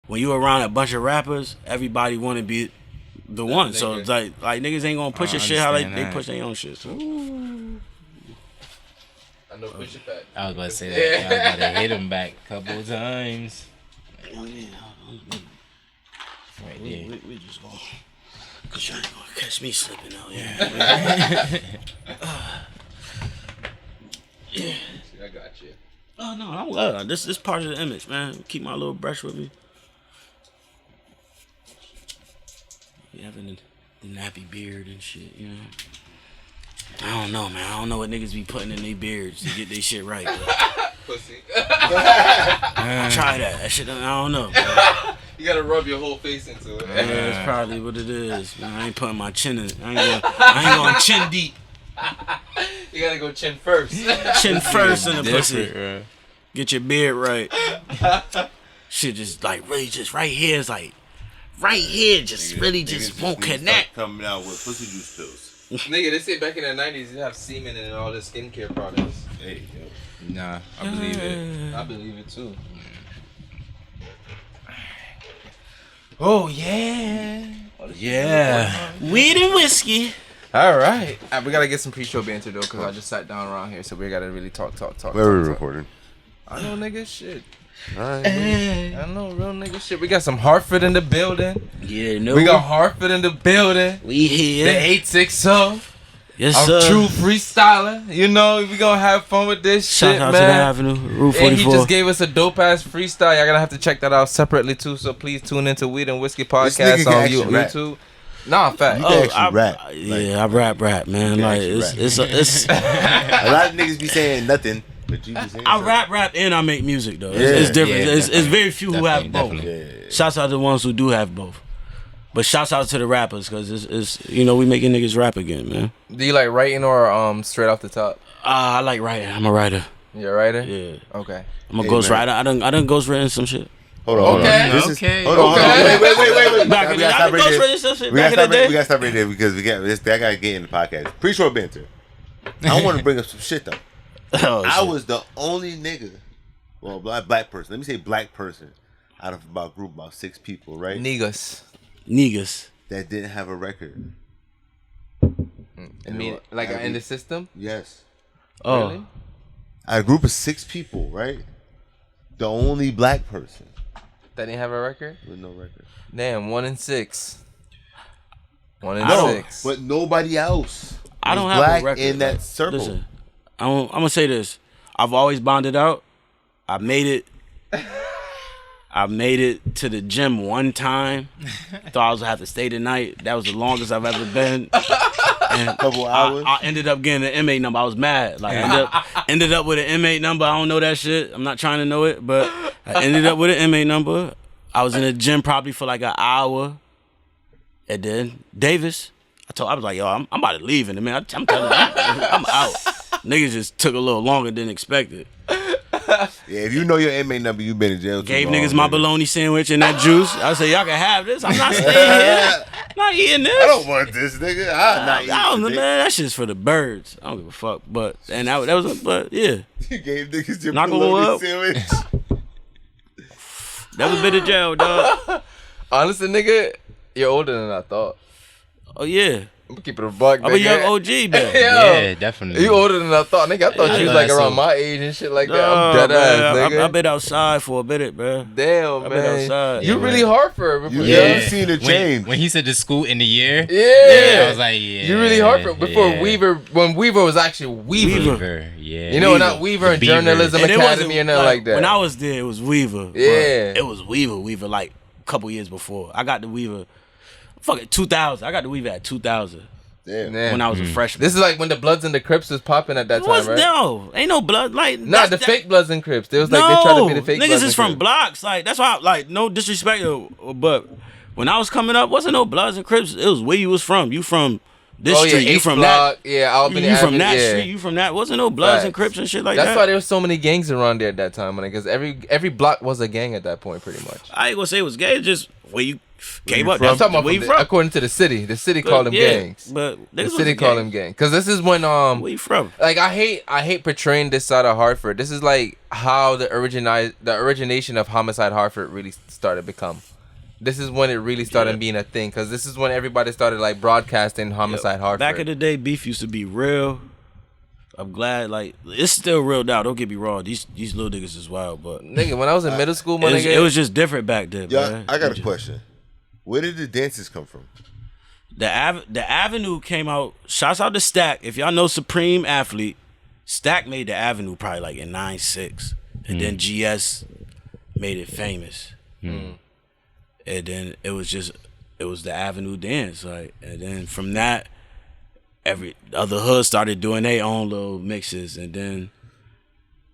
when you around a bunch of rappers, everybody want to be the one. So it's like niggas ain't gonna push your shit how they push their own shit. So. I know push it back. I was about to say that. I was about to hit him back a couple of times. Right there. We just gonna, cause you ain't gonna catch me slipping out here. Yeah. I got you. Oh no, I'm good. This part of the image, man. Keep my little brush with me. You having the nappy beard and shit, you know. I don't know, man. I don't know what niggas be putting in their beards to get their shit right. Pussy. Try that. That shit, I don't know, bro. You gotta rub your whole face into it. Yeah, that's probably what it is, man. I ain't putting my chin in it. I ain't going chin deep. You gotta go chin first. Chin first in the pussy. Right. Get your beard right. Shit just like really just right here is like right here just really just won't connect. Coming out with pussy juice pills. Nigga, they say back in the 90s you have semen and all the skincare products. Hey, yo. Nah, I believe it. I believe it too. Oh, yeah. Yeah. Weed and whiskey. All right. We gotta get some pre-show banter though, cause I just sat down around here, so we gotta really talk. Where are we recording? I know nigga shit. Alright. I know real nigga shit. We got some Hartford in the building. Yeah, no. We got Hartford in the building. We here. The 860. Yes, I'm sir. true freestyler. You know, we gonna have fun with this Shout shit, out man. to the Avenue, Route 44. And he just gave us a dope ass freestyle. Y'all gonna have to check that out separately too. So please tune into Weed and Whiskey podcast on YouTube. Nah, fact. You can actually rap. Yeah, I rap, man. Like it's a lot of niggas be saying nothing, but you be saying I something. rap and I make music though. Yeah. It's different. Yeah, it's very few who have both. Definitely. Shouts out to the ones who do have both. But shouts out to the rappers because it's you know we making niggas rap again, man. Do you like writing or straight off the top? I like writing. I'm a writer. You're a writer? Yeah. Okay. I'm a ghost writer. I done ghost written some shit. Hold on. Okay. This Okay. Is, hold on. Okay. Wait. Back in the day, I done ghost written some shit back in the day. We gotta stop right there because I gotta get in the podcast. Pre-show banter. I want to bring up some shit though. Oh, I shit. was the only nigga, well, black person. Let me say black person out of about 6 people, right? Niggas. That didn't have a record. I mean, like in the system? Yes. Oh. Really? A group of 6 people, right? The only black person That didn't have a record? with no record. Damn, 1 in 6. 1 in I don't- 6. But nobody else. I don't was have black a record in that like, circle. Listen, I'm gonna say this. I've always bonded out. I made it to the gym one time. Thought I was gonna have to stay the night. That was the longest I've ever been. And Couple hours. I ended up getting an inmate number. I was mad. Like ended up with an inmate number. I don't know that shit. I'm not trying to know it, but I ended up with an inmate number. I was in the gym probably for like an hour. And then Davis, I was like, yo, I'm about to leave in a minute. I'm telling you, I'm out. Niggas just took a little longer than expected. Yeah, if you know your inmate number, you been in jail. Gave too long, niggas my nigga. bologna sandwich and that juice. I said, y'all can have this. I'm not staying here. I'm not eating this. I don't want this, nigga. I'm not eating I don't know, today. man. That shit's for the birds. I don't give a fuck. But and that was, but yeah, You gave niggas your Knock on bologna wood. sandwich. never been to jail, dog. Honestly, nigga, you're older than I thought. Oh yeah, I'm gonna keep it a buck, I'm a young nigga. OG, man. Yo, Yeah, definitely. You older than I thought, nigga. I thought you was like that's around so- my age and shit like that. Nah, I'm dead man, ass, nigga. I've been outside for a minute, bro. Damn, I've been man. outside. You Yeah, really Hartford. You yeah. really seen the change. When he said the school in the year, Yeah. I was like, yeah. You really Hartford before yeah. Weaver, when Weaver was actually Weaver. Weaver, yeah. You know, not Weaver The and Beaver. Journalism And it wasn't, Academy or nothing like that. When I was there, it was Weaver. but Yeah. it was Weaver like a couple years before. I got the Weaver, fucking 2000. I got the Weaver at 2000 Damn. Yeah. when I was a freshman. This is like when the Bloods and the Crips was popping at that time, right? No, ain't no blood. Like Nah, the fake Bloods and Crips. They was like they tried to be the fake niggas Bloods is and from Crips. blocks. Like that's why, like, no disrespect, but when I was coming up, wasn't no Bloods and Crips. It was where you was from. You from this Oh yeah, street. You H from Block. that. Yeah, Albany You from Avenue, that yeah. street. You from that. Wasn't no Bloods and Facts. Crips and shit like That's that. why there was so many gangs around there at that time, because every block was a gang at that point, pretty much. I ain't gonna say it was gay. It's just where you Came up. I'm talking about where you from according to the city called them gangs. But the city called them gangs. Because this is when where you from? like I hate portraying this side of Hartford. This is like how the origination of Homicide Hartford really started to become. This is when it really started being a thing. Because this is when everybody started like broadcasting Homicide Hartford. Back in the day, beef used to be real. I'm glad, like, it's still real now. Don't get me wrong. These little niggas is wild, but nigga, when I was in middle school, my nigga, it was just different back then. Yeah, man. I got a question. Where did the dances come from? The Avenue came out. Shouts out to Stack. If y'all know Supreme Athlete, Stack made the Avenue probably like in '96, and then GS made it famous. And then it was the Avenue dance, like, and then from that, every other hood started doing their own little mixes, and then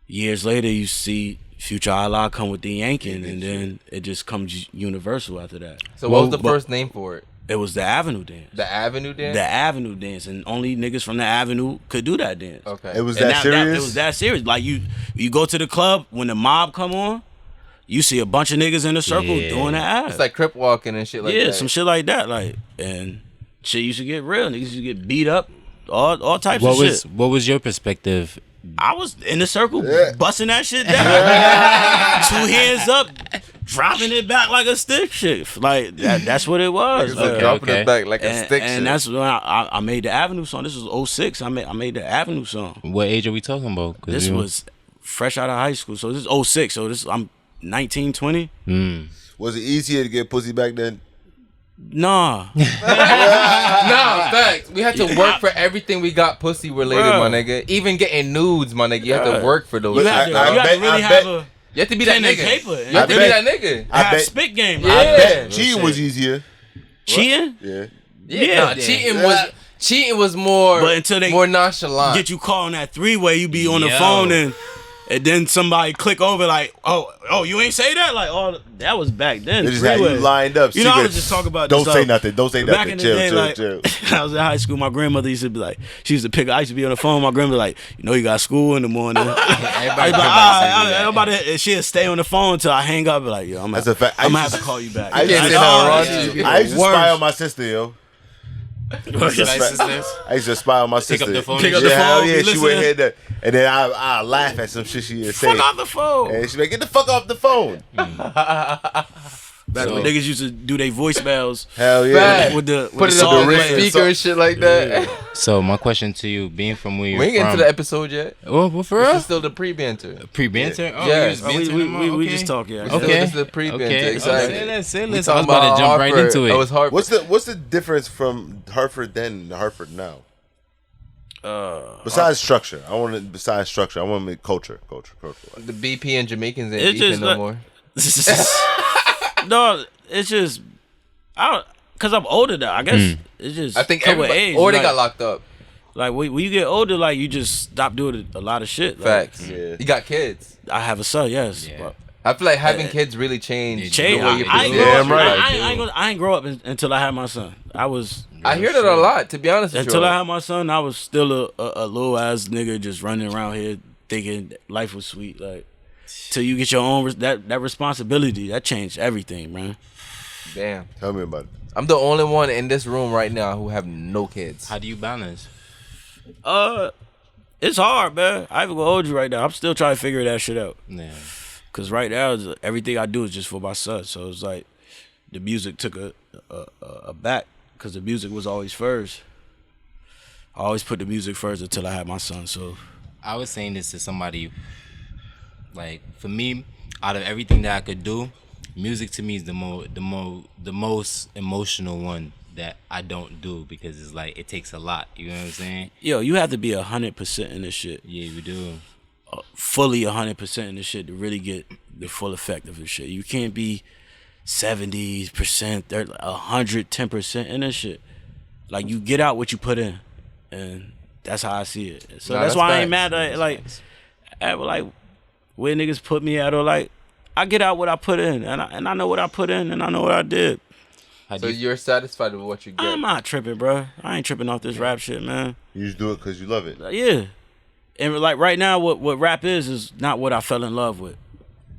years later you see Future Allah come with the yanking, and then it just comes universal after that. So what was the first name for it? It was the Avenue dance. The Avenue dance? The Avenue dance, and only niggas from the Avenue could do that dance. Okay. It was that serious? It was that serious. Like you go to the club when the mob come on, you see a bunch of niggas in a circle doing the ass. It's like crip walking and shit like that. Yeah, some shit like that. Like, and shit used to get real. Niggas used to get beat up. All types of shit. What was your perspective? I was in the circle busting that shit down. 2 hands up, dropping it back like a stick shit. Like that's what it was. Dropping it back like a stick shit. And that's when I made the Avenue song. This was 06. I made the Avenue song. What age are we talking about? This was fresh out of high school. So this is 06. So I'm 19, 20. Was it easier to get pussy back then? Nah. Nah, facts. We had to work for everything we got pussy related, my nigga. Even getting nudes, my nigga. You had to work for those. You had to really have a you have to be that nigga. paper. You have to be that nigga. I bet spit game. Yeah. I bet cheating was easier. Cheating? Yeah. Cheating was more, but until they more nonchalant. Get you calling that 3-way, you be on the phone and then somebody click over like, oh, you ain't say that? Like, that was back then. They just had you lined up. You know, I was just talking about Don't this say nothing. Don't say nothing. Back in the day, chill. I was in high school. My grandmother used to be like, she used to pick. I used to be on the phone. My grandmother like, you know, you got school in the morning. Everybody, she'd stay on the phone until I hang up. Be like, yo, I'm gonna have to call you back. I used to spy on my sister, yo. I used to spy on my sister. Pick up the phone. Yeah, she would hit that, and then I laugh at some shit she would say. Fuck off the phone. And she like, get the fuck off the phone. Back when niggas used to do their voicemails. Hell yeah. Put it on the speaker and shit like that. So my question to you, being from where you're we ain't getting from, to the episode yet. Oh, for real? This is still the pre-banter. Pre-banter? Oh, yes. We just talk, yeah. Okay. This is the pre-banter. Exactly. I was about to jump right into it. Oh, it's Hartford. What's the difference from Hartford then to Hartford now? Besides structure, I want to make culture. The BP and Jamaicans ain't beefing no more. No, it's just cause I'm older now. I guess it's just I think age. Or they got locked up. Like when you get older, like you just stop doing a lot of shit. Facts. Like, You got kids. I have a son. Yes. Yeah. I feel like having kids really changed. I ain't grow up until I had my son. I hear that a lot, to be honest with you. Until I had my son, I was still a little ass nigga just running around here thinking life was sweet. Like, till you get your own that responsibility, that changed everything, man. Damn. Tell me about it. I'm the only one in this room right now who have no kids. How do you balance? It's hard, man. I even gonna hold you right now. I'm still trying to figure that shit out. Yeah. Cause right now, everything I do is just for my son. So it's like the music took a back, cause the music was always first. I always put the music first until I had my son. So I was saying this to somebody. Like, for me, out of everything that I could do, music to me is the most emotional one that I don't do, because it's like it takes a lot. You know what I'm saying? Yo, you have to be 100% in this shit. Yeah, we do. Fully 100% in this shit to really get the full effect of this shit. You can't be 70%, 110% in this shit. Like, you get out what you put in, and that's how I see it. So that's why I ain't mad at like where niggas put me at, or like I get out what I put in, and I know what I put in, and I know what I did. So you're satisfied with what you get? I'm not tripping, bro. I ain't tripping off this rap shit, man. You just do it because you love it. Yeah. And like right now, what rap is not what I fell in love with.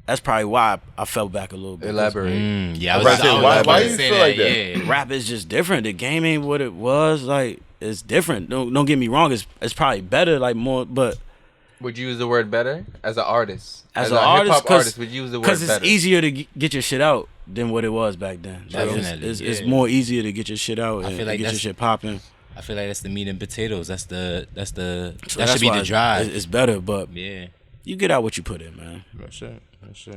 that's probably why I fell back a little bit. Elaborate. Yeah, I Right, so why about you to say feel like that? Yeah. Rap is just different. The game ain't what it was. Like it's different. Don't get me wrong. It's probably better. Like more, but Would you use the word better as an artist? as a an artist, hip-hop artist, would you use the word because better? it's easier to get your shit out than what it was back then. Like, Definitely, it's yeah. more easier to get your shit out and feel like get your that's- shit popping. I feel like that's the meat and potatoes. That So should be why the drive. It's better, but Yeah. you get out what you put in, man. For sure.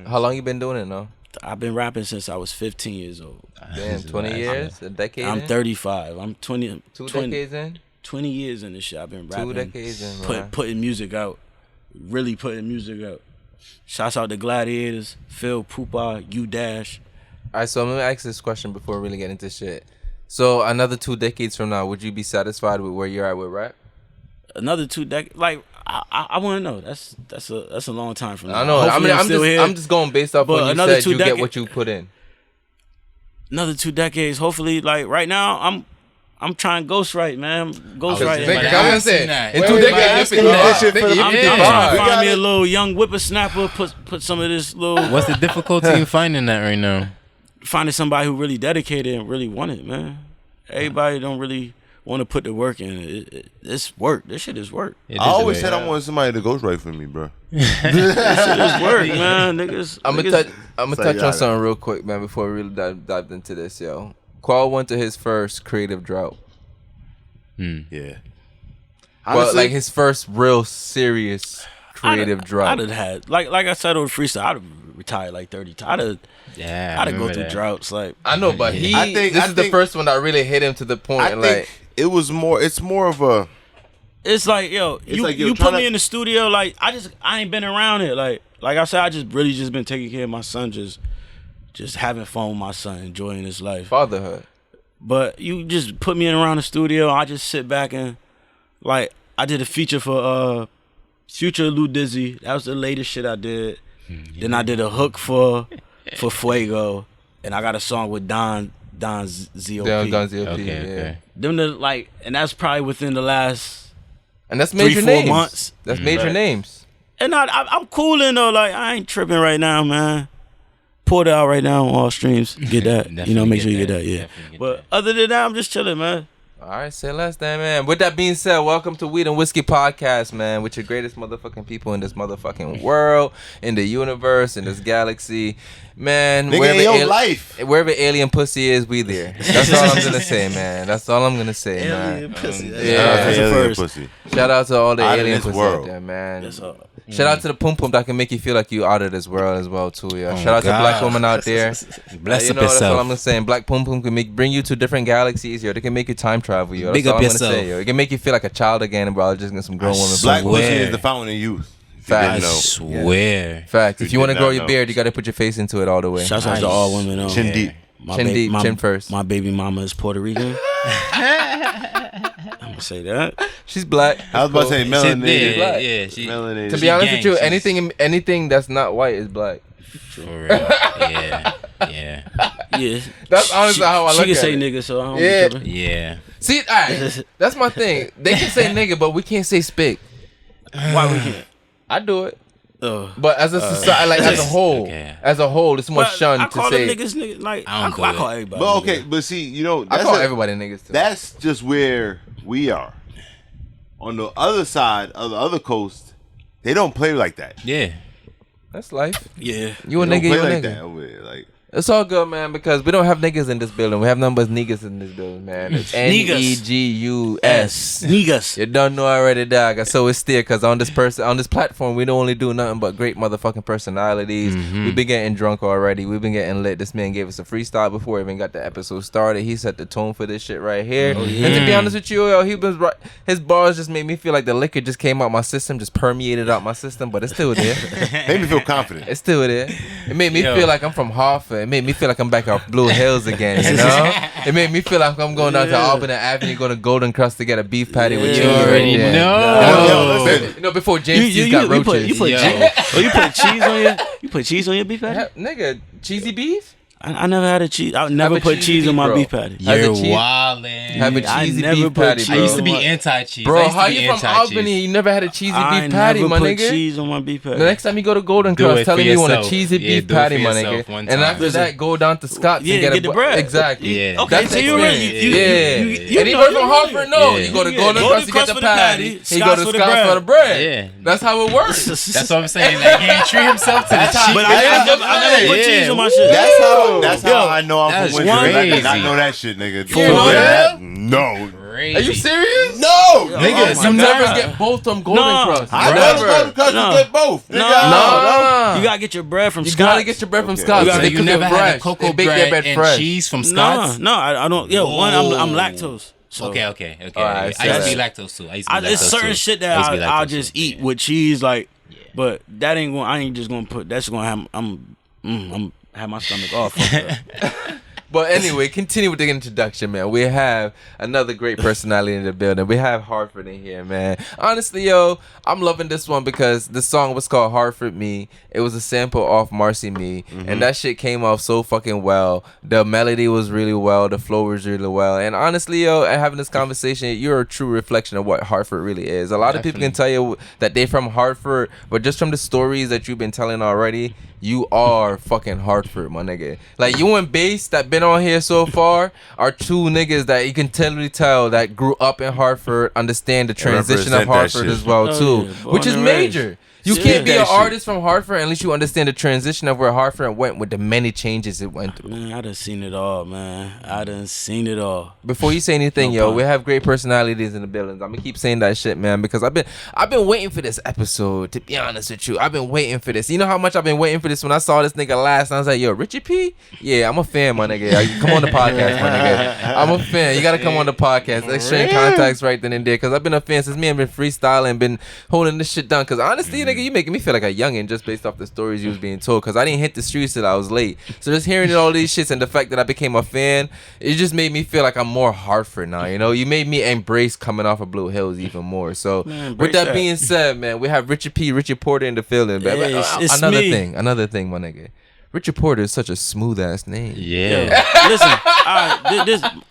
How long you been doing it now? I've been rapping since I was 15 years old. Damn, 20 years? A decade I'm in? 35. I'm 20. 20 decades in? 20 years in this shit. I've been rapping. 2 decades in, man. Putting music out. Really putting music out. Shouts out to Gladiators, Phil, Poopa, U-Dash. All right, so I'm gonna ask this question before we really get into shit. So another 2 decades from now, would you be satisfied with where you're at with rap? Another 2 decades. Like, I want to know. That's a long time from now. I know. Hopefully I'm just going based off But when you another said 2 you get decades- what you put in. Another 2 decades. Hopefully, like right now, I'm trying ghostwrite, man. Ghostwriting. Nigga, Like, I'm I'm gonna say that. In Wait, 2 wait, decades, wait, you're wait, 55. shit for the Nigga, I'm you're trying 55. to find got me it. a little young whippersnapper. Put some of this little. What's the difficulty in finding that right now? Finding somebody who really dedicated and really want it, man. Everybody don't really want to put the work in. It's work. This shit is work. It I is always a said way. I wanted somebody to ghostwrite for me, bro. This shit is work, man. Niggas. I'm niggas- gonna So, touch yeah, on something real quick, man, before we really dive into this, yo. Qual went to his first creative drought. Yeah. Well, Honestly, like his first real serious creative drought. I'd have had like I said on freestyle. I'd have retired like 30 times. Yeah. I'd have go remember through that. droughts. Like I know, but this is the think- first one that really hit him to the point. I like, think it was more. It's more of a. it's like yo, you like you're you put trying me to- in the studio. Like I ain't been around it. Like I said, I just been taking care of my son. Just having fun with my son, enjoying his life. fatherhood. But you just put me in around the studio. I just sit back and like I did a feature for Future Lou Dizzy. That was the latest shit I did. Then I did a hook for Fuego, and I got a song with Don ZOP. Down Guns ELP, Okay, yeah. okay. Them the like, and that's probably within the last. And that's major 3-4 names. months. That's major Right. names. And I'm cooling though. Like I ain't tripping right now, man. Pour it out right now on all streams. Get that. Definitely Make sure you get get that. that. Yeah. Definitely get But that. other than that, I'm just chilling, man. All right, say less then, man. With that being said, welcome to Weed and Whiskey Podcast, man, with your greatest motherfucking people in this motherfucking world, in the universe, in this galaxy. Man, Nigga, in your life. wherever alien pussy is, we there. That's all I'm gonna say, man. That's all I'm gonna say, man. pussy. Yeah, That's a Alien first. pussy. Shout out to all the Out of alien this pussy world. out there, man. That's all. Shout out to the pum pum that can make you feel like you out of this world as well too, yeah. Oh, Shout out to God. black women out there. Bless You up know, that's all I'm yourself. gonna say. Black pum pum can bring you to different galaxies, yo. They can make you time travel, yo. That's Big all up I'm yourself. gonna say, yo. It can make you feel like a child again, bro. Just get some grown women. Black from- pussy Swear. is the fountain of youth. If you Facts. I didn't know. swear. Fact. If you want to did grow not your know. beard, you got to put your face into it all the way. Shouts out to all women. Chin deep. Chin deep, chin first. My baby mama is Puerto Rican. I'm gonna say that. She's black. I was about to say melanated. black. Yeah, she. Melanated. To She be honest with you, gang, anything that's not white is black. For real. Yeah. Yeah, That's honestly how I look She at can say it. nigga, so I don't Yeah. be tripping. Yeah. See, alright, that's my thing. They can say nigga, but we can't say spick. Why we can't? I do it. Uh, But as a society, like as a whole, Okay. it's more but shunned I to call say. them niggas. Like I don't do I it. call everybody. But okay, nigga. but see, you know, I that's call a- everybody niggas too. That's just where we are. On the other side of the other coast, they don't play like that. Yeah. That's life. Yeah, You a They nigga, don't you a play nigga. like that over there. Like It's all good, man, because we don't have niggas in this building. We have none but niggas in this building, man. It's Negus. niggas. You don't know already, dog. So it's still because on this platform, we don't only do nothing but great motherfucking personalities. We've been getting drunk already. We've been getting lit. This man gave us a freestyle before we even got the episode started. He set the tone for this shit right here. And to be honest with you, yo, he was right. His bars just made me feel like the liquor just came out my system, just permeated out my system, but it's still there. made me feel confident. It's still there. It made me Yo. feel like I'm from Hartford. It made me feel like I'm back off Blue Hills again, you know? It made me feel like I'm going down to Albany Avenue, going to Golden Crust to get a beef patty with Yeah. cheese. You already Yeah. know. Yo, listen. You know, before James Cheese got roaches. You put Yo. cheese. Oh, you put cheese on your. You put cheese on your beef patty? Nigga, cheesy beef? I never had a cheese. I never a put cheesy cheese on beef, my bro. beef patty. Has a You're cheese- wildin'. Have a I cheesy never beef put patty, cheese- bro. I used to be anti-cheese. I Bro, used to how be you from anti-cheese. Albany? You never had a cheesy I beef patty, never my put nigga. cheese on my beef patty. The next time you go to Golden Do Cross, it tell for him you want a yourself. cheesy Yeah, beef do it patty, for my yourself nigga. one And time. after that, go down to Scott's Yeah, and get get the bread. Exactly. Yeah. Okay, That's so the you really, experience. you And he know, heard you from really- Hartford, no. Yeah. You go to Yeah. Golden Cross to get the patty. He go to Scott's for the bread. Yeah. That's how it works. That's what I'm saying. Like, he ain't treat himself to the cheese. But I never put Yeah. cheese on my shit. That's how I know I'm That's from Windsor. I did crazy. not know that shit, nigga. You know that? No. Crazy. Are you serious? No. Nigga, my You never God. get both from Golden No. Cross. I Never. never because No. you get both. Nigga. No. You gotta get your bread from You Scott's. gotta get your bread from Okay. Scott's. You So gotta They you cook never it had fresh. a cocoa They bake their bread bread and fresh. cheese from No, Scott's? no, I don't. Yo, one, I'm lactose. So Okay. Alright, I used to be lactose too. I used to be lactose it's certain too. shit I that used to be I'll lactose just too. eat Yeah. with cheese, like. Yeah. But that ain't going. I ain't just gonna put. That's gonna have. I'm have my stomach off. But anyway, continue with the introduction, man. We have another great personality in the building. We have Hartford in here, man. Honestly, yo, I'm loving this one because the song was called Hartford Me. It was a sample off Marcy Me. And that shit came off so fucking well. The melody was really well. The flow was really well. And honestly, yo, having this conversation, you're a true reflection of what Hartford really is. A lot of people can tell you that they're from Hartford, but just from the stories that you've been telling already, you are fucking Hartford, my nigga. Like, you and Bass that been on here so far are two niggas that you can totally tell that grew up in Hartford, understand the transition of represent that Hartford shit. as well, Oh, too. yeah, born Which is and raised. major. You Yeah. can't be That an shit. artist from Hartford unless you understand the transition of where Hartford went with the many changes it went through. Man, I done seen it all, man. I done seen it all. Before you say anything, No yo, pun. we have great personalities in the buildings. I'm gonna keep saying that shit, man, because I've been waiting for this episode. To be honest with you, I've been waiting for this. You know how much I've been waiting for this. When I saw this nigga last, I was like, yo, Richie P. Yeah, I'm a fan, my nigga. Come on the podcast, my nigga. I'm a fan. You gotta come on the podcast. Exchange contacts right then and there, because I've been a fan since me and been freestyling, been holding this shit down. Because honestly, nigga, you making me feel like a youngin' just based off the stories you was being told. Because I didn't hit the streets till I was late. So just hearing all these shits and the fact that I became a fan, it just made me feel like I'm more Hartford now. You know, you made me embrace coming off of Blue Hills even more. So Man, with embrace that that. being said, man, we have Richie P, Richie Porter in the building. Yeah, it's another me. thing, my nigga. Richard Porter is such a smooth ass name. Yeah. Listen,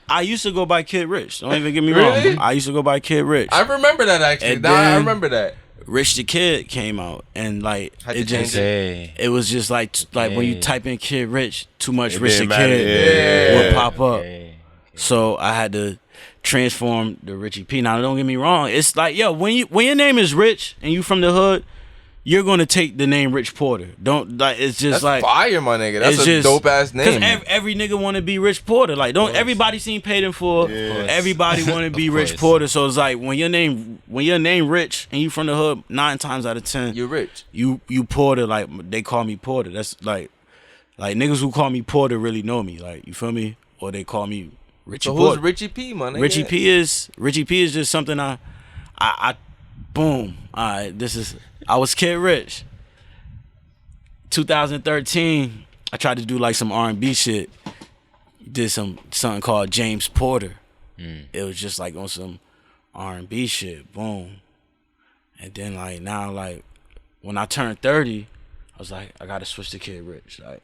I used to go by Kid Rich. Don't even get me Really? wrong. I used to go by Kid Rich. I remember that actually. And Nah, I then- remember that. Rich the Kid came out, and like Had it to change just Hey. it was just like when you Yeah. type in Kid Rich, too much It Rich the didn't matter, Kid yeah. would pop up. Hey. So I had to transform the Richie P. Now don't get me wrong, it's like when your name is Rich and you from the hood, you're gonna take the name Rich Porter. Don't like it's just That's like fire, my nigga. That's it's a dope ass name. Because every nigga want to be Rich Porter. Like, don't everybody seen Paid in Full? Yeah. Everybody want to be Of Rich course. Porter. So it's like when your name Rich and you from the hood, 9 times out of 10, You're rich. you Porter. Like they call me Porter. That's like niggas who call me Porter really know me. Like, you feel me? Or they call me Richie So Porter. who's Richie P, my nigga? Richie P is just something I boom. All right, I was Kid Rich. 2013, I tried to do like some R&B shit. Did something called James Porter. It was just like on some R&B shit. Boom. And then like now, like when I turned 30, I was like, I gotta switch to Kid Rich. Like,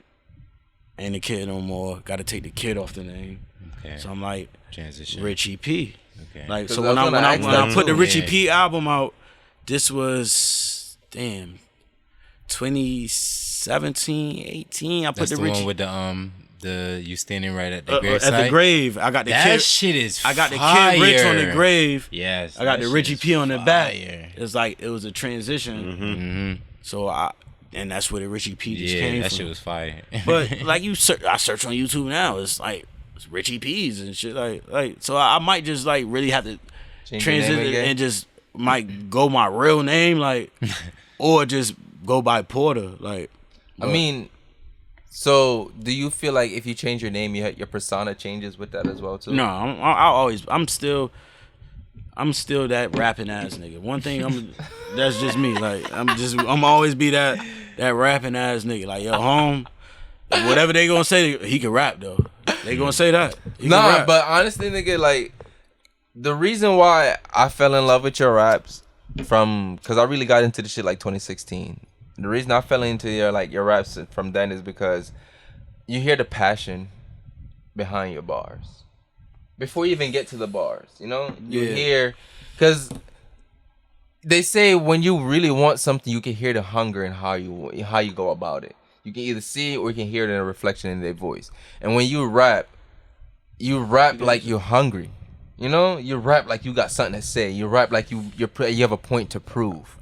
ain't a kid no more. Gotta take the kid off the name. Okay. So I'm like Transition. Richie P. Okay. Like, 'Cause so I when was I gonna ask that put the too. Richie Yeah. P album out, this was 2017, 18. I put That's the the Richie one with the you standing right at the grave at the site? grave. I got the That kid. shit is I got the fire. Kid Rich on the grave. Yes. I got that the shit Richie is P on the back. fire. It's like it was a transition. Mm-hmm. So and that's where the Richie P just Yeah, came that from. shit was fire. But like I search on YouTube now. It's like it's Richie P's and shit. Like so I might just like really have to Change your name transition again? and just might go my real name like, or just go by Porter. Like, I mean, so do you feel like if you change your name, your persona changes with that as well too? no, I'm still that rapping ass nigga. One thing that's just me. Like I'm always be that rapping ass nigga. Like, yo, home, whatever they gonna say, he can rap though. They gonna say that. He can Nah, rap. but honestly, nigga, like the reason why I fell in love with your raps because I really got into the shit like 2016. The reason I fell into your raps from then is because you hear the passion behind your bars before you even get to the bars. You know, you hear, because they say when you really want something, you can hear the hunger and how you go about it. You can either see it or you can hear it in a reflection in their voice. And when you rap like you're hungry. You know, you rap like you got something to say. You rap like you have a point to prove.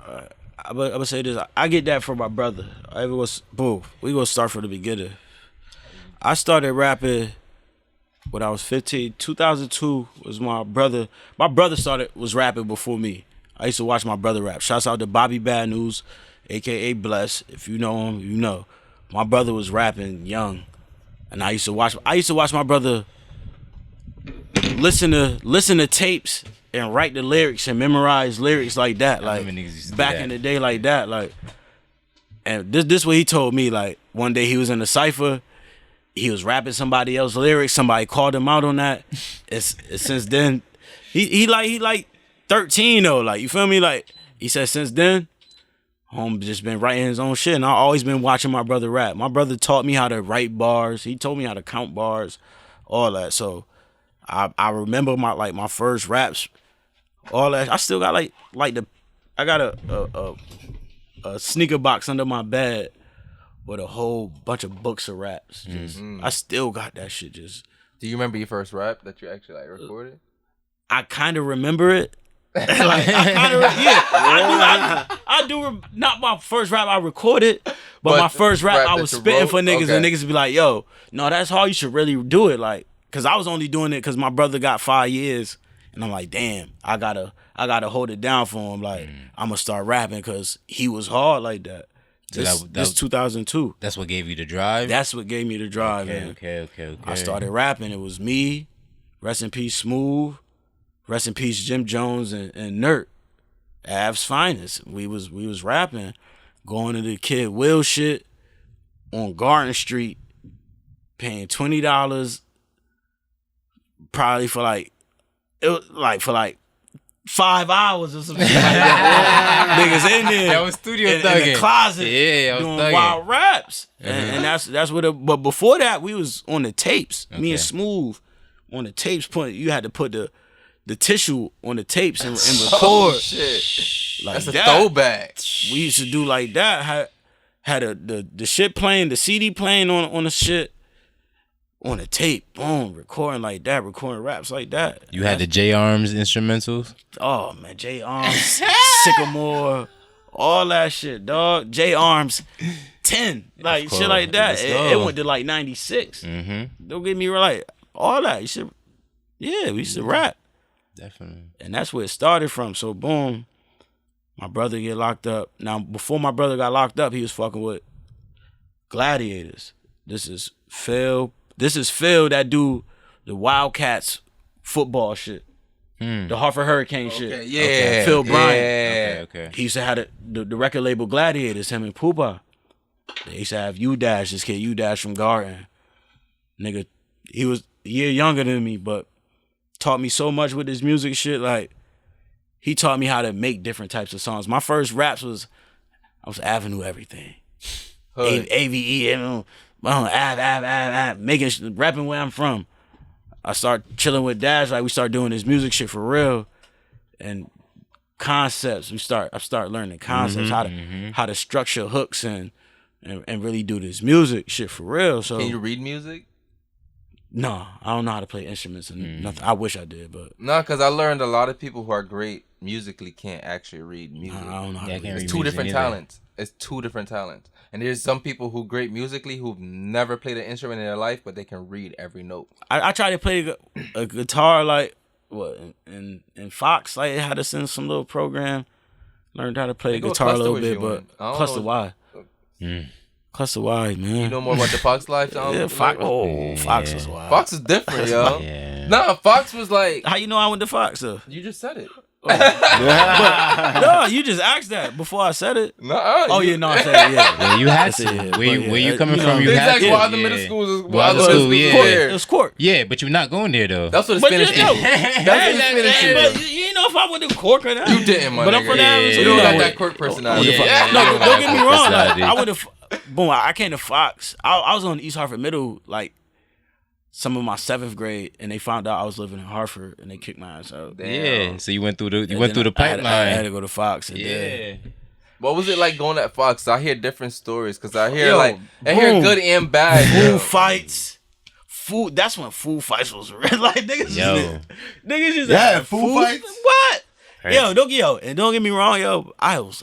I would say this. I get that from my brother. We gonna start from the beginning. I started rapping when I was 15. 2002 was my brother. My brother was rapping before me. I used to watch my brother rap. Shouts out to Bobby Bad News, aka Bless. If you know him, you know. My brother was rapping young, and I used to watch my brother listen to tapes and write the lyrics and memorize lyrics like that, like back in the day, like that, like. And this what he told me. Like one day he was in a cipher, he was rapping somebody else's lyrics. Somebody called him out on that. It's since then he like 13 though. Like, you feel me? Like he said since then, home just been writing his own shit, and I always been watching my brother rap. My brother taught me how to write bars. He told me how to count bars, all that. So I remember my first raps, all that. I still got I got a sneaker box under my bed with a whole bunch of books of raps. I still got that shit. Just. Do you remember your first rap that you actually like recorded? I kind of remember it. I do. Not my first rap I recorded, but my first rap I was spitting for niggas, and niggas be like, "Yo, no, that's hard. You should really do it." Like, cause I was only doing it because my brother got 5 years, and I'm like, "Damn, I gotta hold it down for him." Like, I'm gonna start rapping because he was hard like that. This 2002. That's what gave you the drive? That's what gave me the drive, man. Okay. I started rapping. It was me, rest in peace, Smooth, rest in peace, Jim Jones and Nert, Av's finest. We was rapping, going to the Kid Will shit on Garden Street, paying $20, probably for like 5 hours or something. Niggas in there. That was studio in thugging. the closet. Yeah, I was doing thugging. Wild raps. And that's what but before that we was on the tapes. Me and Smooth on the tapes. You had to put the tissue on the tapes and record. Oh, shit. Like that's a that. throwback. We used to do like that. Had the shit playing, the CD playing on the shit. On a tape, boom, recording like that, recording raps like that. You had the J Arms instrumentals? Oh man, J Arms, Sycamore, all that shit, dog. J Arms 10, like shit like that. It went to like 96. Don't get me right, all that. We used to rap. Definitely. And that's where it started from. So boom, my brother get locked up. Now before my brother got locked up, he was fucking with Gladiators. This is Phil that do the Wildcats football shit. The Hartford Hurricane shit. Yeah. Phil Bryant. Okay. He used to have the record label Gladiators, him and Poopa. They used to have U-Dash, this kid U-Dash from Garden. Nigga, he was a year younger than me, but taught me so much with his music shit. Like, he taught me how to make different types of songs. My first raps I was Avenue Everything. AVE, rapping where I'm from. I start chilling with Dash, like we start doing this music shit for real, and concepts. I start learning concepts, how to structure hooks and really do this music shit for real. So can you read music? No, I don't know how to play instruments and nothing. I wish I did, but no, because I learned a lot of people who are great musically can't actually read music. I don't know how to read. It's two different talents. It's two different talents. And there's some people who great musically who've never played an instrument in their life, but they can read every note. I tried to play a guitar like in Fox. Like, I had to send some little program. Learned how to play guitar a little bit, but Cluster Y. Cluster Y, man. You know more about the Fox life? Yeah, Fox. Oh, Fox is wild. Fox is different, yo. Yeah. Nah, Fox was like. How you know I went to Fox though? You just said it. But, no, you just asked that before I said it. No. I said it. Yeah, you had to. Where you coming from? You had to. Exactly. Why the middle schools is It was Cork. Yeah, but you're not going there though. That's what the Spanish is. That's what the Spanish is. But you know if I went to Cork or not. You didn't, man. But I'm from there. You don't got that Cork personality. No, don't get me wrong. Like, I went to boom, I came to Fox. I was on East Hartford Middle, like some of my 7th grade, and they found out I was living in Hartford, and they kicked my ass out. Yeah. So you went through the I pipeline. had to go to Fox. And Yeah. What was it like going at Fox? I hear different stories because I hear Yo, I hear boom. good and bad. Food yo. fights. Food. That's when food fights was real. Like niggas, Yo. niggas just Yeah, had food fights? What? Hey. Yo, don't get me wrong, yo. I was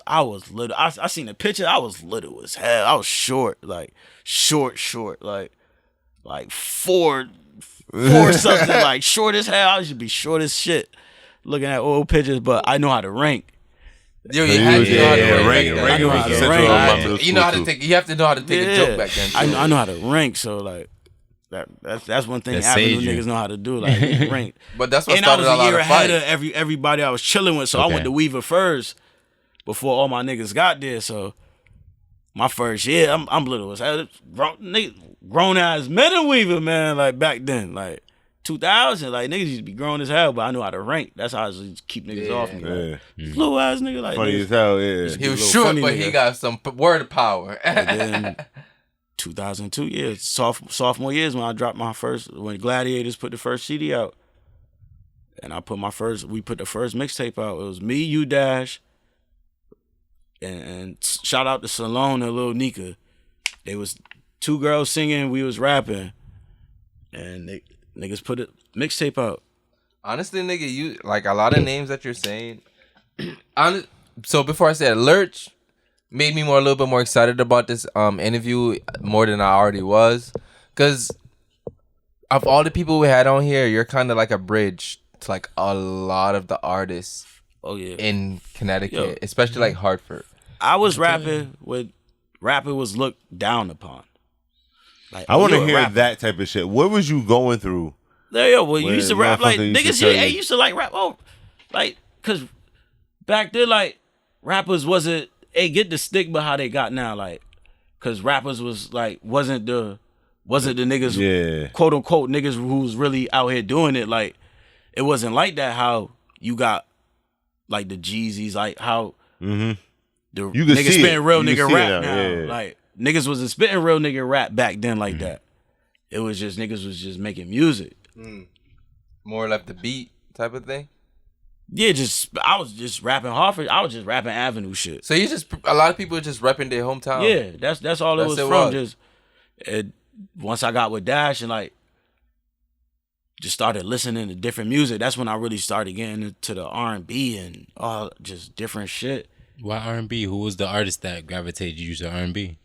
little. I seen the picture. I was little as hell. I was short, like four something, like short as hell. I should be short as shit. Looking at old pictures, but I know how to rank. Yo, you had to know how to rank. I know how to rank. You know how to take. You have to know how to take a joke back then. I know how to rank. So like. That's one thing Avenue niggas know how to do, like rank. But that's what and I was started a a year lot of ahead fights. of everybody I was chilling with, so I went to Weaver first before all my niggas got there. So my first year, I'm little as hell. Grown ass men in Weaver, man. Like back then, like 2000, like niggas used to be grown as hell, but I knew how to rank. That's how I used to keep niggas off me. Like, little ass nigga, like Funny niggas. as hell, yeah. He was short, funny but nigga. he got some word power. And then 2002 years, sophomore years when I dropped when Gladiators put the first CD out, and we put the first mixtape out. It was me, you, Dash, and shout out to Salone and Lil Nika. They was 2 girls singing, we was rapping, and niggas put a mixtape out. Honestly, nigga, you like a lot of names that you're saying. So before I said Lurch made me a little bit more excited about this interview more than I already was, because of all the people we had on here, you're kind of like a bridge to like a lot of the artists in Connecticut, especially like Hartford. I was rapping when rapping was looked down upon. Like, I want to you a hear rapper. that type of shit. What was you going through? You used to rap like motherfucker used to niggas. tell you. Used to like rap. Oh, like because back then, like rappers wasn't get the stigma how they got now. Like because rappers was like wasn't the niggas quote unquote niggas who's really out here doing it. Like it wasn't like that. How you got like the Jeezys, like how the You can niggas see spitting it. real You can nigga see it rap now, now. yeah. Like niggas wasn't spitting real nigga rap back then like that. It was just niggas was just making music. More like the beat type of thing. Yeah, I was just rapping Hartford. I was just rapping Avenue shit. So a lot of people are just repping their hometown. Yeah, that's all it was from. Just once I got with Dash and like just started listening to different music. That's when I really started getting into the R&B and all just different shit. Why R&B? Who was the artist that gravitated you to R&B?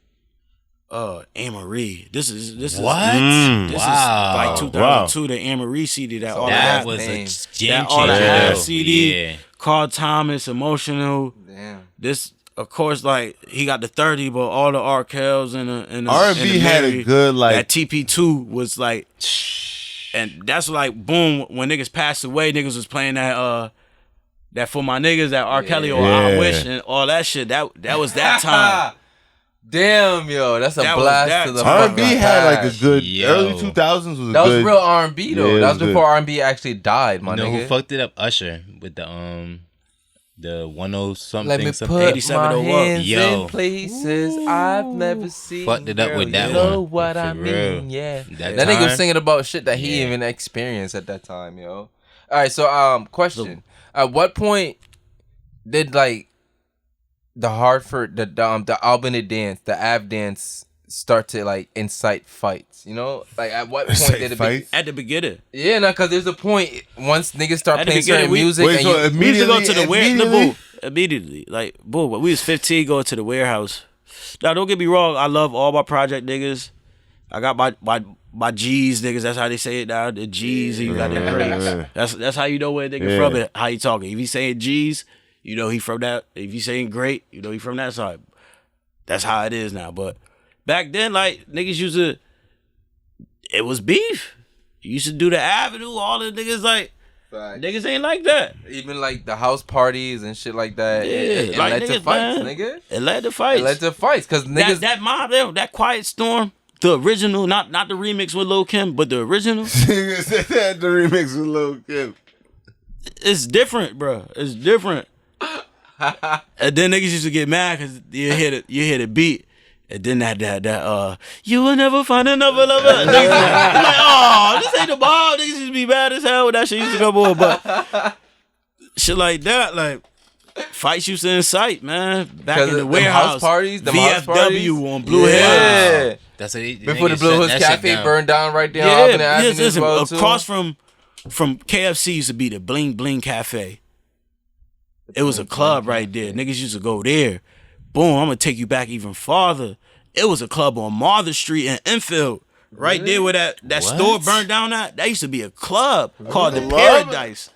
Anne-Marie. This is What? This is like 2002. The Anne-Marie CD that all That that was name. a game that all that changer. CD. Yeah. Carl Thomas, Emotional. Damn. This, of course, like he got the 30, but all the Arkells and the R&B had a good like. that TP2 was like, and that's like boom when niggas passed away, niggas was playing that For My Niggas, that R. Kelly or I Wish and all that shit. That was that time. Damn, yo, that's a That was blast that to the time. R&B fucking had like a past. good Yo. early 2000s was a That good. was real R&B though. Yeah, it that was was before R&B actually died, my You know nigga. who fucked it up? Usher with the 10 something. Let me something. put 87 my or what? hands Yo. in places I've never seen. Fucked it up girl, with that you know one. what For I real. mean? Yeah. That That nigga was time? singing about shit that he Yeah. even experienced at that time, yo. All right, so question: at what point did like the Hartford, the Albany dance, the Av dance start to like incite fights? You know, like at what point Incite did it? fights? At the beginning. Yeah, no, because there's a point once niggas start At the playing certain beginning, music Wait, and so you. We used to go to the immediately? immediately. Like, boo, when we was 15, going to the warehouse. Now, don't get me wrong. I love all my project niggas. I got my G's niggas. That's how they say it now. The G's. You got the greats. That's how you know where a nigga from it. How he talking. If he saying G's, you know he from that. If he saying great, you know he from that side. That's how it is now. But back then, like, niggas used to, it was beef. You used to do the Avenue. All the niggas, like, niggas ain't like that. Even like the house parties and shit like that. Yeah, It like led to niggas, fights, man. nigga. It led to fights. It led to fights because niggas. that mob, that Quiet Storm, the original, not the remix with Lil Kim, but the original. Nigga said that the remix with Lil Kim. It's different, bro. It's different. And then niggas used to get mad because you hear the beat, And then that you will never find another lover. I'm like, oh, this ain't the ball. Niggas used to be mad as hell when that shit used to come on. But shit like that, like fights used to incite, man. Back in the warehouse house parties, VFW on Blue Hill. Yeah. That's a, Before the Blue Hills Cafe burned down right there. Yeah, on the Avenue as well, across too. from KFC used to be the Bling Bling Cafe. It was a club right there. Niggas used to go there. Boom, I'm gonna take you back even farther. It was a club on Martha Street in Enfield. Right there where that store burned down at. That used to be a club called the Paradise.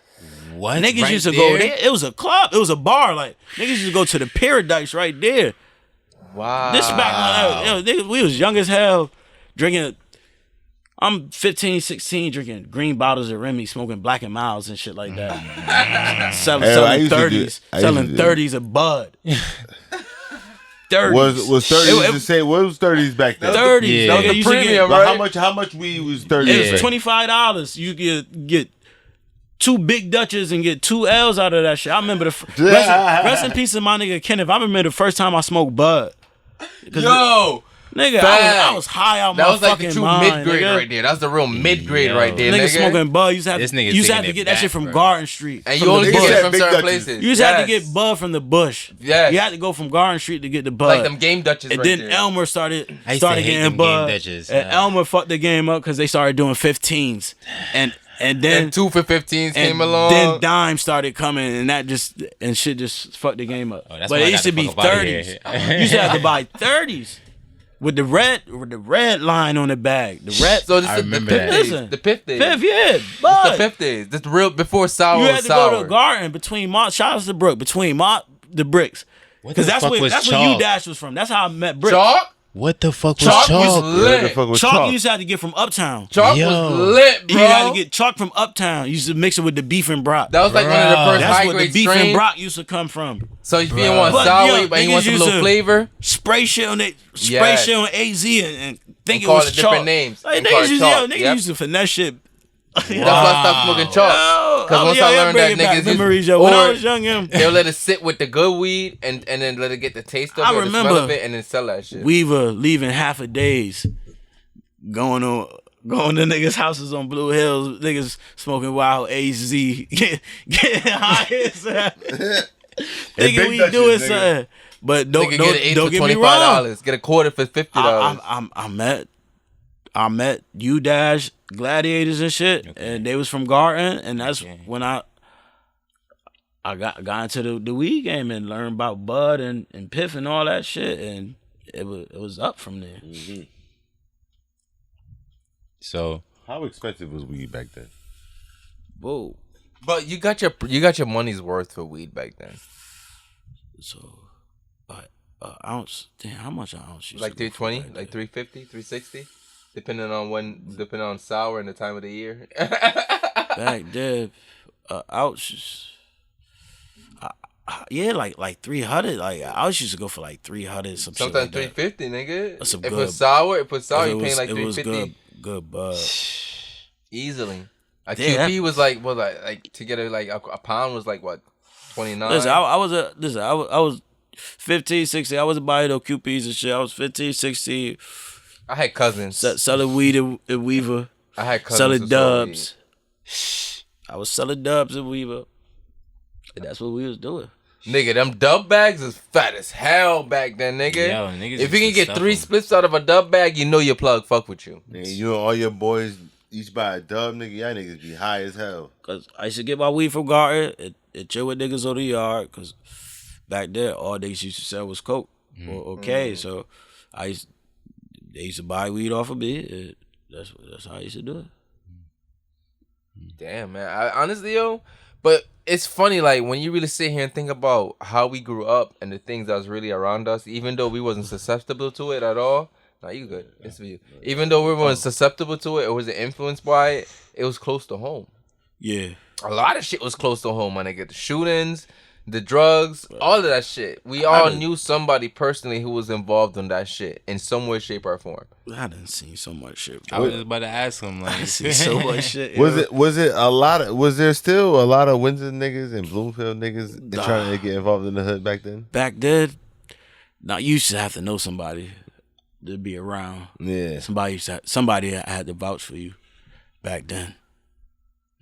What? Niggas Right used to there? go there. It was a club. It was a bar. Like, niggas used to go to the Paradise right there. Wow. This back when we was young as hell, drinking. I'm 15, 16, drinking green bottles of Remy, smoking Black and Milds and shit like that. selling 30s. Selling 30s of Bud. 30s. Was 30s the same? What was 30s back then? 30s. Yeah. Nigga, The you used to premium, get, right? How much weed was 30s? it was $25. You could get 2 big Dutches and get 2 L's out of that shit. I remember rest in peace of my nigga Kenneth. I remember the first time I smoked Bud. Yo. Nigga, I was high out my That was like the fucking true mind, mid-grade nigga. right there. That's the real mid-grade right there, Nigga nigga. smoking Bud. You used to have, This nigga you used to, have taking to it get that shit back, from bro. Garden Street. And From you the only bush. get it from Big certain Dutchess. places. You just had to get Bud from the bush. Yes. You had to go from Garden Street to get the Bud. Like them game Dutches and right then there. Elmer started I used to hate getting them Bud. game Dutches. And Elmer fucked the game up because they started doing 15s. And then And 2 for 15s came and along. then Dime started coming, and that just shit just fucked the game up. that's But why it I used got to the be fuck up outta 30s. here. You used to have to buy 30s with the red line on the bag. The red. So this I is the remember fifth that. days. Listen, The fifth days. Fifth, yeah, The but fifth days. This the real before sour you had was to sour. go to Garden between shout out to Brook between the bricks. What Because the that's fuck where was where Chalk? you Dash was from. That's how I met Brick. Chalk? What the fuck was Chalk Chalk? was What the lit. fuck was Chalk chalk? you used to have to get from Uptown. Chalk Yo. was lit, bro. You had to get chalk from Uptown. You used to mix it with the beef and brock. That was like one of the Bruh. first That's high where the grade beef and strains. brock used to come from. So if you didn't want But, sour, yo, but you niggas want some used little to- flavor, Spray shit on it. Spray Yes. shit on AZ and think And it call was it different chalk. names. Like, And call niggas it used, chalk. niggas Yep. used to finesse shit. that's why I stopped smoking chalk. Because once I learned that niggas memories, used, yo. When I or was young, they'll let it sit with the good weed and then let it get the taste of I it, or the remember smell of it, and then sell that shit. Weaver leaving half a days, going to niggas' houses on Blue Hills, niggas smoking wild AZ, getting high as hell. Thinking we Dutchess, doing nigga. something. But don't Nigga get an eighth don't for get me wrong. $25. Get a quarter for $50. I met U Dash Gladiators and shit, and they was from Garden, and that's when I got into the weed game and learned about Bud and Piff and all that shit, and it was up from there. Mm-hmm. So How expensive was weed back then? Whoa. But you got your money's worth for weed back then. So, ounce. Damn, how much an ounce? used Like to go for 320, back like then? 350, 360, depending on sour and the time of the year. Back then, ounce. Yeah, like 300. Like ounce used to go for like 300. Some Sometimes shit like 350, nigga. That's some If good- it's sour, that. you paying like it was 350 good bud. easily. A Yeah, QP was like to get a pound was like what 29. Listen, I was 15, 16. I wasn't buying no QPs and shit. I was 15, 16. I had cousins. Selling weed at Weaver. I had cousins Selling who sold dubs. I was selling dubs at Weaver. And that's what we was doing. weed. Nigga, them dub bags is fat as hell back then, nigga. Yo, niggas If you used can to get stuff 3 them. spliffs out of a dub bag, you know your plug fuck with you. Nigga, you and all your boys each buy a dub, nigga. Y'all niggas be high as hell. Cause I used to get my weed from Garden and chill with niggas on the yard. Cause back there, all they used to sell was coke or okay. So they used to buy weed off of me. That's how I used to do it. Damn, man. Honestly, yo, but it's funny, like, when you really sit here and think about how we grew up and the things that was really around us, even though we wasn't susceptible to it at all. Nah, you good. It's for you. Even though we weren't susceptible to it or was influenced by it, it was close to home. Yeah. A lot of shit was close to home, my nigga. The shootings, the drugs, all of that shit. We all knew somebody personally who was involved in that shit in some way, shape, or form. I done seen so much shit. I was just about to ask him, I like, seen so much shit. Was it a lot of? Was there still a lot of Windsor niggas and Bloomfield niggas trying to get involved in the hood back then? Back then? Now you used to have to know somebody. to be around. Yeah. Somebody had to vouch for you back then.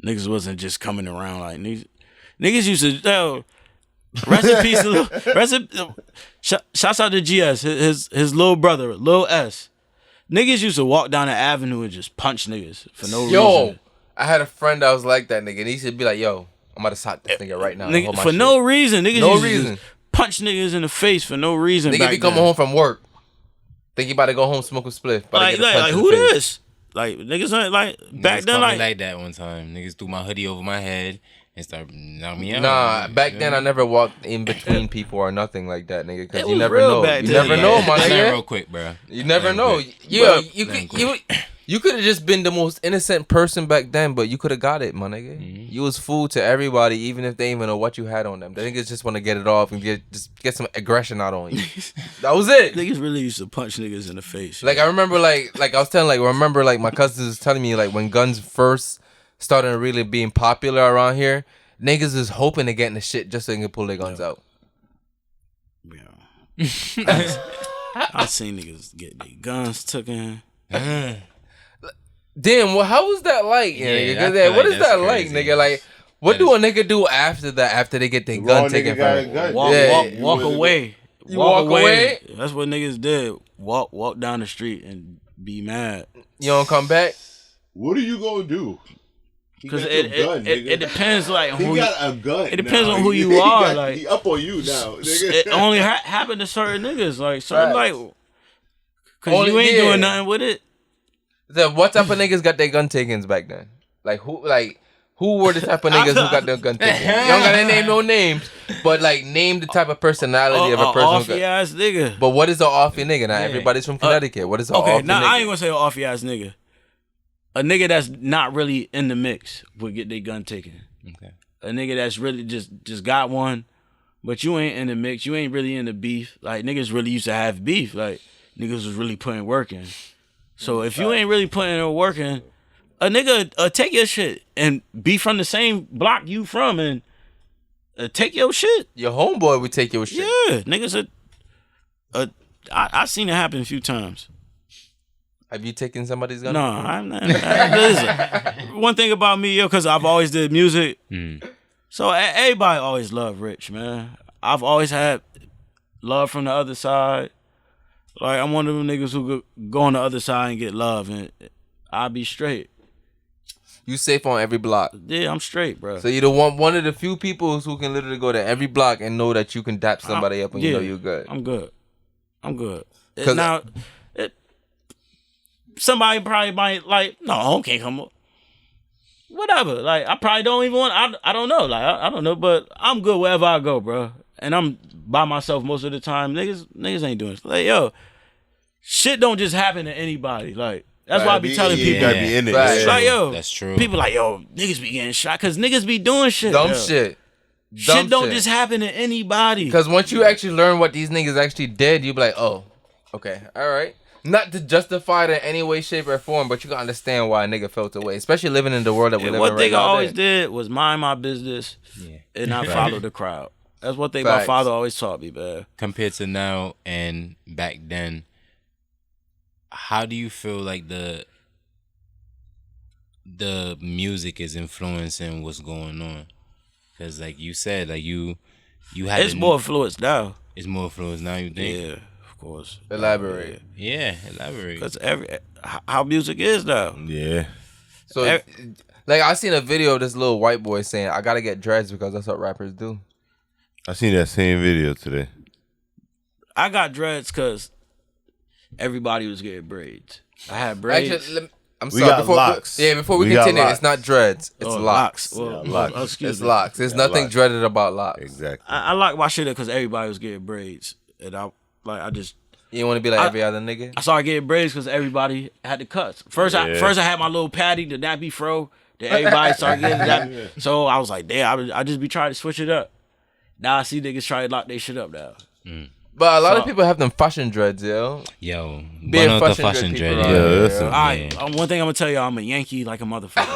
Niggas wasn't just coming around like niggas used to rest in peace. Shouts out to GS, his little brother, Lil S. Niggas used to walk down the avenue and just punch niggas for no reason. Yo, I had a friend that was like that nigga, and he used to be like, "Yo, I'm about to sock this nigga right now." Nigga, for no reason. Niggas No used to reason. just punch niggas in the face for no reason. Nigga back be coming then. home from work, think you about to go home smoke a spliff. Like who this? Like niggas ain't like back Niggas then called me like that one time. Niggas threw my hoodie over my head and started knocking me out. Nah, back then I never walked in between people or nothing like that, nigga. It Because you was never real know. back You then, never like- know, my Learn nigga. real quick, bro. You never Learn know. quick. Yeah, Learn you could have just been the most innocent person back then, but you could have got it, my nigga. Mm-hmm. You was food to everybody, even if they didn't even know what you had on them. The niggas just want to get it off and get some aggression out on you. That was it. niggas really used to punch niggas in the face. Like I remember, like I was telling, like my cousins was telling me, like when guns first started really being popular around here, niggas is hoping to get in the shit just so they can pull their guns out. Yeah. I seen niggas get their guns taken. Damn, well, how was that like, Yeah, nigga? I 'Cause feel what like is that's that like, crazy. nigga? Like, what That do a nigga do after that? After they get their Raw gun nigga taken got from a them? gun. Yeah. Walk away. You walk away? That's what niggas did. Walk down the street and be mad. You don't come back. What are you gonna do? He Because got your gun, nigga. it depends like He who got a gun. it depends now. on who you He are, got- like- he up on you now, nigga. it only happened to certain niggas. Like certain Facts. like because Only- you ain't yeah. doing nothing with it. What type of niggas got their gun taken back then? Like who were the type of niggas who got their gun taken? You don't gotta name no names, but like name the type of personality of a person who offy got. ass nigga. But what is an offy nigga? Now everybody's from Connecticut. What is an Okay, offy now nigga? I ain't gonna say an offy ass nigga. A nigga that's not really in the mix would get their gun taken. Okay. A nigga that's really just got one, but you ain't in the mix. You ain't really in the beef. Like niggas really used to have beef. Like niggas was really putting work in. So if you ain't really putting no work in, a nigga take your shit and be from the same block you from and take your shit. Your homeboy would take your shit. Yeah, niggas. I seen it happen a few times. Have you taken somebody's gun? No, I'm not. Listen, one thing about me, yo, because I've always did music. So everybody always loved Rich, man. I've always had love from the other side. Like I'm one of them niggas who could go on the other side and get love, and I'll be straight. You safe on every block. Yeah, I'm straight, bro. So you the one of the few people who can literally go to every block and know that you can dap somebody up and you know you're good. I'm good. I'm good. 'Cause- Now, somebody probably might like, no, okay, come on. Whatever. Like, I probably don't even want, I don't know. Like, I don't know, but I'm good wherever I go, bro. And I'm by myself most of the time. Niggas ain't doing it. Like, yo, shit don't just happen to anybody. Like, that's why I be telling You people. gotta be in it. Right. It's like, yo, That's true. people like, yo, niggas be getting shot because niggas be doing shit. Dumb yo. shit. Shit don't just happen to anybody. Because once you actually learn what these niggas actually did, you be like, oh, okay, all right. Not to justify it in any way, shape, or form, but you can understand why a nigga felt away, especially living in the world that we live in One right thing I now. always did was mind my business and not follow the crowd. That's one thing my Facts. father always taught me, man. Compared to now and back then, how do you feel like the music is influencing what's going on? Because like you said, like you had It's more influence now. It's more influence now. You think? Yeah, of course. Elaborate. Yeah, elaborate. Because how music is now. Yeah. So, like, I seen a video of this little white boy saying, I gotta get dreads because that's what rappers do. I seen that same video today. I got dreads because everybody was getting braids. I had braids. Actually, I'm We sorry. got Before, locks. Yeah, before we We got continue, locks. it's not dreads. It's locks. Well, Yeah, locks. excuse It's me. locks. There's Yeah, nothing locks. dreaded about locks. Exactly. I locked my shit up because everybody was getting braids. And I just You want to be like every other nigga? I started getting braids because everybody had the cuts. First I had my little patty, the nappy fro. Then everybody started getting that. So I was like, damn, I just be trying to switch it up. Now I see niggas try to lock their shit up now. But a lot of people have them fashion dreads, yo. Yo, Be a burn out the fashion fashion dread dread. people, Yeah, listen. All right, one thing I'm gonna tell y'all, I'm a Yankee like a motherfucker.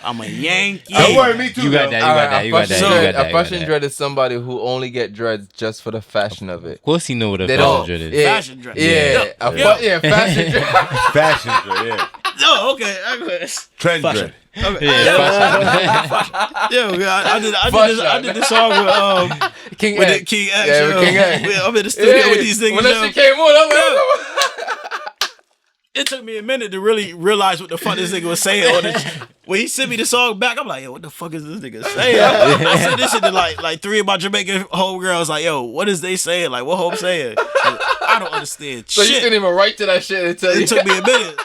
I'm a Yankee. Don't worry, me too. You got that. You got that. A fashion dread is somebody who only get dreads just for the fashion of it. Of course, he know what a They fashion don't. dread is. Yeah, Fashion dread. Yeah, fashion dread. Fashion dread, yeah. Oh, okay. Trend dread. Okay. I did this song with King with X. the King X. Yeah, with King X. I'm in the studio with these niggas. When that yo. shit came on, I'm like, It took me a minute to really realize what the fuck this nigga was saying. When he sent me the song back, I'm like, yo, what the fuck is this nigga saying? I sent this shit to like 3 of my Jamaican homegirls. Like, yo, what is they saying? Like, what Hope saying? I don't understand so you shit. couldn't even write to that shit until It took me a minute.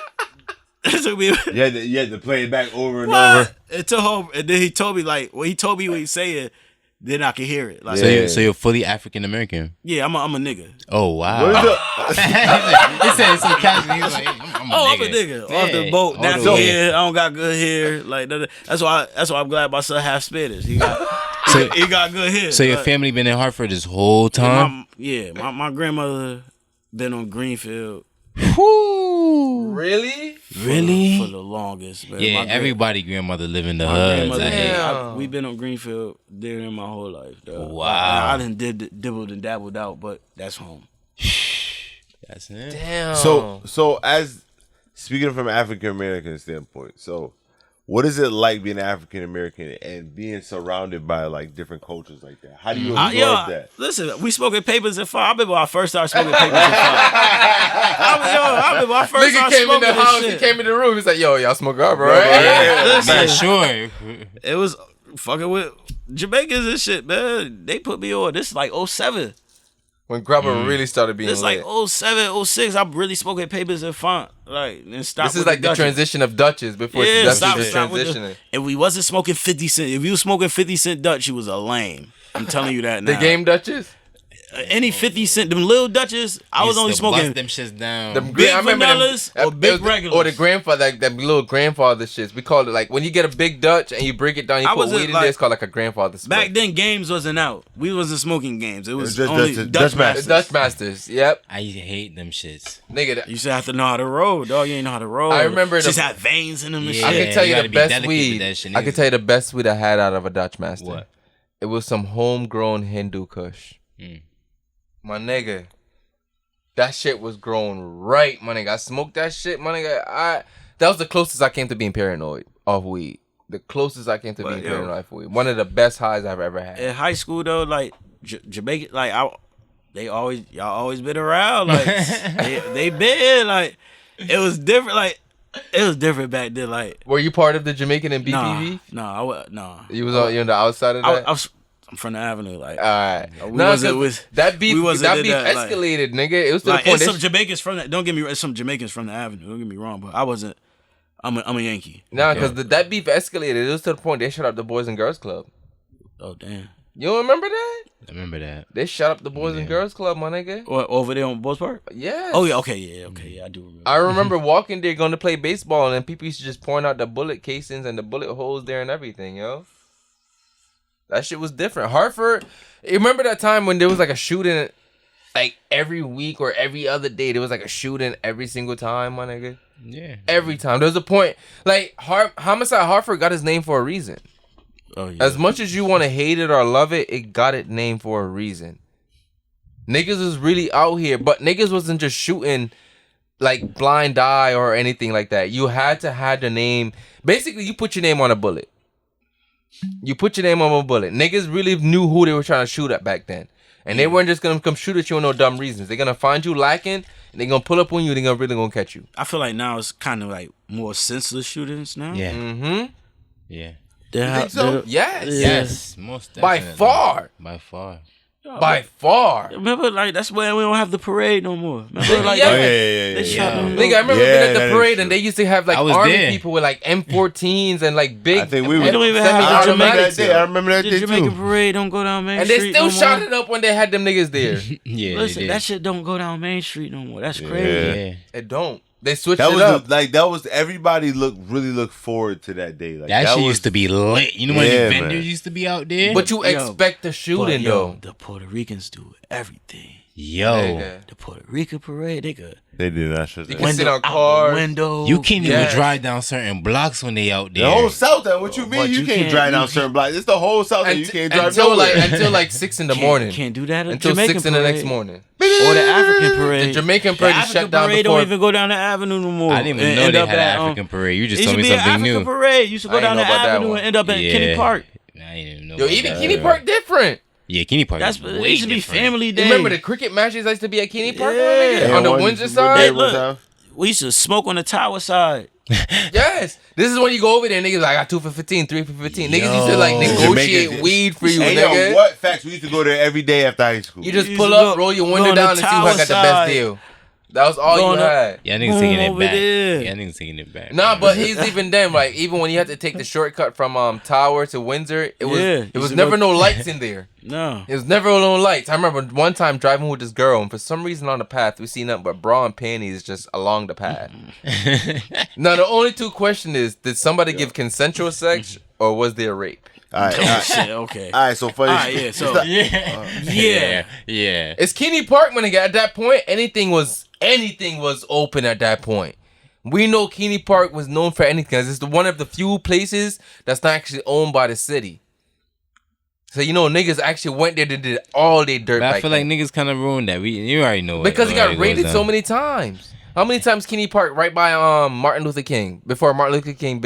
It took me a minute. You had to play it back over and What? over. It took home, and then he told me what he's saying, then I can hear it. Like, So you're fully African American. yeah, I'm a nigga. Oh wow. What is He said so casually. He was like, I'm a I'm nigga. a nigga. Off the boat, All natural the way. hair. I don't got good hair. Like that's why I'm glad my son half Spanish. He got he got good hair. So your Like, family been in Hartford this whole time? my grandmother been on Greenfield Whoo. Really? Really? for the longest. Man. Yeah, My gra- everybody grandmother live in the my hoods. grandmother, I hate. Damn. we been on Greenfield during my whole life. Dog. Wow. I done dibbled and dabbled out, but that's home. That's it. Damn. So as speaking from an African American standpoint, so what is it like being African American and being surrounded by like different cultures like that? How do you absorb that? Listen, we smoking papers at 5. I remember when I first started smoking papers at 5. I remember when I first nigga started came in smoking the this house, shit. he came in the room, he's like, yo, y'all smoke up, right? Listen, Man, sure. it was fucking with Jamaicans and shit, man. They put me on. This is like 07. When grabber really started being This is like lit. 07, 06. I'm really smoking papers and font. Like, and stop. This is like the Dutchies. transition of Dutches before Yeah, Dutches stop was with transitioning. the, if we wasn't smoking 50 cent, if you was smoking 50 cent Dutch, you was a lame. I'm telling you that now. The game Dutches? Any 50 cent, them little Dutches, I was only Used to bust smoking them shits down. Them big I remember them- vanillas or it big was the- regulars. Or the grandfather, like that little grandfather shits. We call it like when you get a big Dutch and you break it down, you I put wasn't, weed in like- there. It's called like a grandfather split. Back then, games wasn't out. We wasn't smoking games. It was just only Dutch Dutch The Masters. Dutch Masters. Yep, I hate them shits. nigga. that- You should have to know how to roll, dog. You ain't know how to roll. I remember just the- had veins in them and Yeah. I shit. can tell you you gotta the be best delicate with weed. that shit, I can niggas. tell you the best weed I had out of a Dutch Master. What? It was some homegrown Hindu Kush. Mm. My nigga, that shit was grown right, my nigga. I smoked that shit, my nigga. That was the closest I came to being paranoid off weed. The closest I came to being paranoid off weed. One of the best highs I've ever had. In high school though, like Jamaican, like y'all always been around. Like they been like it was different. Like it was different back then. Like Were you part of the Jamaican and BPV? nah. You was on the outside of that. I'm from the avenue. Like Alright. we No, wasn't 'cause with that beef. we wasn't That in beef that, like- escalated, nigga. It was to like the point. it's some Jamaicans from that. Don't get me. It's some Jamaicans from the avenue. Don't get me wrong, but I wasn't. I'm a Yankee. Nah, because that beef escalated. It was to the point they shut up the Boys and Girls Club. Oh damn. You don't remember that? I remember that. They shut up the Boys and Girls Club, my nigga. What, over there on Bulls Park? Yeah. Oh yeah. Okay. Yeah. I do remember. I remember walking there going to play baseball and then people used to just pouring out the bullet casings and the bullet holes there and everything, yo. That shit was different. Hartford, you remember that time when there was like a shooting like every week or every other day? There was like a shooting every single time, my nigga. Yeah. Every time. There was a point, like Homicide Hartford got his name for a reason. Oh yeah. As much as you want to hate it or love it, it got its name for a reason. Niggas was really out here, but niggas wasn't just shooting like blind eye or anything like that. You had to have the name. Basically, you put your name on a bullet. You put your name on a bullet. Niggas really knew who they were trying to shoot at back then. And they weren't just going to come shoot at you on no dumb reasons. They're going to find you lacking, and they're going to pull up on you, and they're really going to catch you. I feel like now it's kind of like more senseless shootings now. Yeah. Mm-hmm. Yeah. You think so? Yes. Yes. Most By definitely. far. By far. By far. Remember, like that's why we don't have the parade no more. Remember, like Yeah. Oh, they yeah. shot them. Nigga, I remember Yeah, being at that the is parade true. and they used to have like I was army there. people with like M14s and like big. I think we They were. don't even I have the remember Jamaican. that day. I remember that The day Jamaican too. parade don't go down Main And they Street still no shot more. it up when they had them niggas there. Yeah. Listen, they that did. shit don't go down Main Street no more. That's crazy. Yeah. It don't. They switched That it was up. that was everybody really looked forward to that day. Like That shit was, used to be lit. You know when Yeah, the vendors man. used to be out there? But you expect the shooting, though. The Puerto Ricans do everything. Yo. Nigga. The Puerto Rican parade, nigga. They did that shit. You There. can sit on Out the cars. window. You can't even Yes. drive down certain blocks when they out there. The whole South. What you mean? But You you can't can't- drive down you- certain blocks. It's the whole South. And you can't drive nowhere. until like 6 in the Can't- morning. Can't do that. At Until Jamaican 6 in the parade. next morning. Or the African parade. The Jamaican parade is African shut down parade before. don't even go down the avenue no more. I didn't even And know end they up had an at, African parade. You just It told used me to be an something African new. parade. Used to I go ain't down know the about that avenue one. and end up at Kenny Park. I didn't even know. Yo, about even that. Kenny Park different. Yeah, Kenny Park. That's is it way used to be different. family You day. remember the cricket matches that used to be at Kenny Park? Yeah. Nigga? Yeah, On the one- Windsor one side? day, Hey, one look. time. We used to smoke on the tower side. Yes. This is when you go over there, niggas like, I got 2 for 15, 3 for 15. Niggas used to like Yo. negotiate Jamaicans- weed for you, Hey, nigga. yo, what facts? We used to go there every day after high school. You just You pull used to up, go- roll your go window on the down and see who tower got the best side. deal. That was all Go you on the- had. Yeah, niggas taking it over back. there. Yeah, niggas taking it back. Nah, but he's even then, like even when you had to take the shortcut from Tower to Windsor, it was Yeah, it was used to never go- no lights in there. No. It was never no lights. I remember one time driving with this girl, and for some reason on the path we seen nothing but bra and panties just along the path. Now the only two questions is: did somebody give consensual sex, or was there rape? All right, all Oh, right. shit, okay. All right, so funny. All right, yeah, so yeah, yeah. It's Kenny Park, when at that point anything was open at that point. We know Kenny Park was known for anything, 'cause it's one of the few places that's not actually owned by the city. So you know niggas actually went there to did all their dirt. But I back feel then. like niggas kind of ruined that. You already know. Because he what got raided so many times. How many times Kenny Park right by Martin Luther King, before Martin Luther King,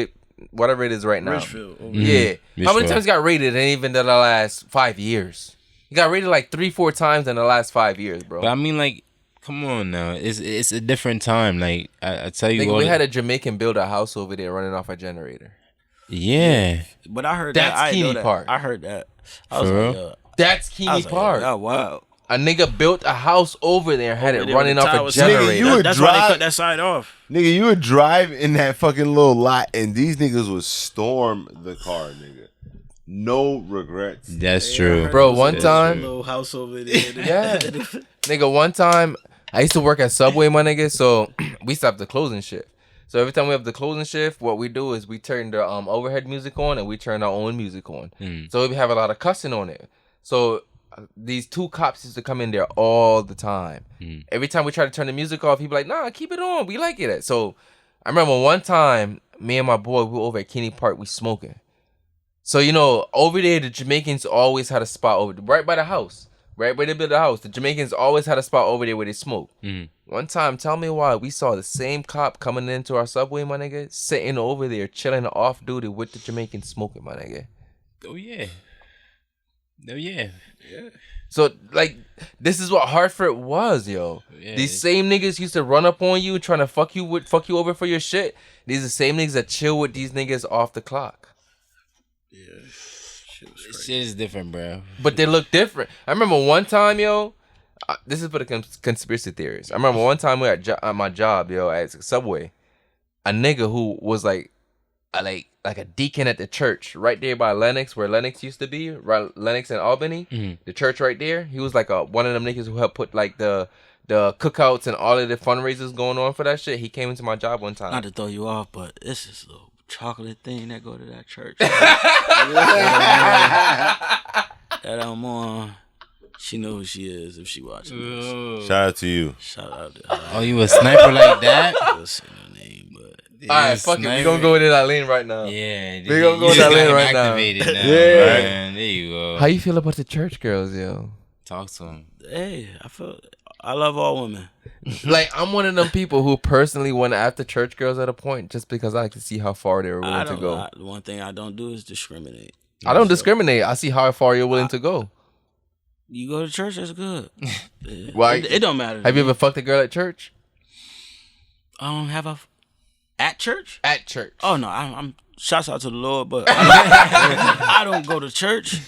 whatever it is right now? Richfield. Yeah. How many Richfield. times he got raided in even the last 5 years? He got raided like 3-4 times in the last 5 years, bro. But I mean, like, come on now. It's a different time. Like I tell you, Nigga, all we the- had a Jamaican build a house over there running off a generator. yeah. But I heard That's that. I didn't know Kenny that. Park. I heard that. I was For like, real? yo, That's I Kenny was like, Park. oh, wow. A nigga built a house over there and had Over it there running with the off a towers. generator. Nigga, you would That's why they drive- cut that side off. Nigga, you would drive in that fucking little lot, and these niggas would storm the car, nigga. No regrets. That's true. Bro, one time, Little house over there. yeah, nigga, one time I used to work at Subway, my nigga. So we stopped the closing shift. So every time we have the closing shift, what we do is we turn the overhead music on and we turn our own music on. So we have a lot of cussing on it. So these two cops used to come in there all the time. Every time we try to turn the music off, he'd be like, "Nah, keep it on. We like it." So I remember one time, me and my boy, we were over at Kenny Park, we smoking. So you know, over there, the Jamaicans always had a spot over right by the house. Right where they built the house, the Jamaicans always had a spot over there where they smoke. One time, tell me why, we saw the same cop coming into our Subway, my nigga, sitting over there, chilling off duty with the Jamaicans smoking, my nigga. Oh yeah. Oh yeah. So, like, this is what Hartford was, yo. Yeah. These same niggas used to run up on you, trying to fuck you over for your shit. These are the same niggas that chill with these niggas off the clock. Shit is different, bro. But they look different. I remember one time, yo. This is for the conspiracy theories. I remember one time we at my job, yo, at Subway. A nigga who was like a deacon at the church right there by Lenox, where Lenox used to be, right? Lenox and Albany, the church right there. He was like one of them niggas who helped put like the cookouts and all of the fundraisers going on for that shit. He came into my job one time. Not to throw you off, but it's this little chocolate thing that go to that church. That I'm on. She know who she is if she watching this. Shout out to you. Shout out to her. Oh, you a sniper like that? I will say her name, but All right, fuck it. We gonna go into that lane right now. Yeah, We gonna go that lane right now. activated now. Yeah. Man. There you go. How you feel about the church girls, yo? Talk to him. hey, I love all women. Like, I'm one of them people who personally went after church girls at a point just because I like to see how far they were I willing to don't. go. The one thing I don't do is discriminate. I don't discriminate. I see how far you're willing to go. You go to church, that's good. Yeah. Why- It don't matter. Have you ever fucked a girl at church? Have a at church? At church. Oh no, I'm shouts out to the Lord, but I don't go to church.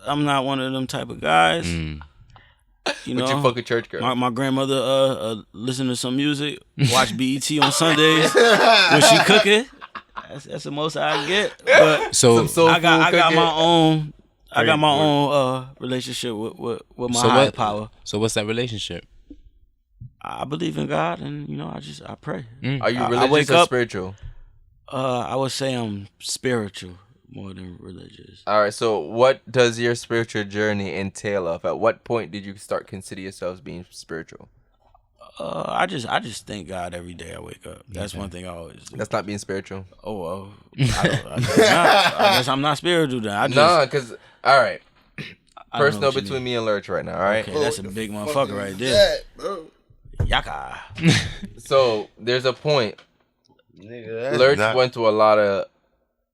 I'm not one of them type of guys. You know, Would you fuck a church girl? my grandmother listen to some music, watch BET on Sundays when she cooking. That's the most I get. But So, Some soul I got food cooking. my own. I got my own relationship with my higher power. so what's that relationship? I believe in God, and I pray. Are you I religious wake or up- spiritual? I would say I'm spiritual more than religious. All right. So, what does your spiritual journey entail of? At what point did you start consider yourselves being spiritual? I just thank God every day I wake up. That's one thing I always do. That's not being spiritual. Oh well, I guess I'm not spiritual then. I just, No, because all right. I don't know Personal what you between mean. me and Lurch right now. All right. Okay, that's a big motherfucker right there. Yaka. So there's a point. Lurch went to a lot of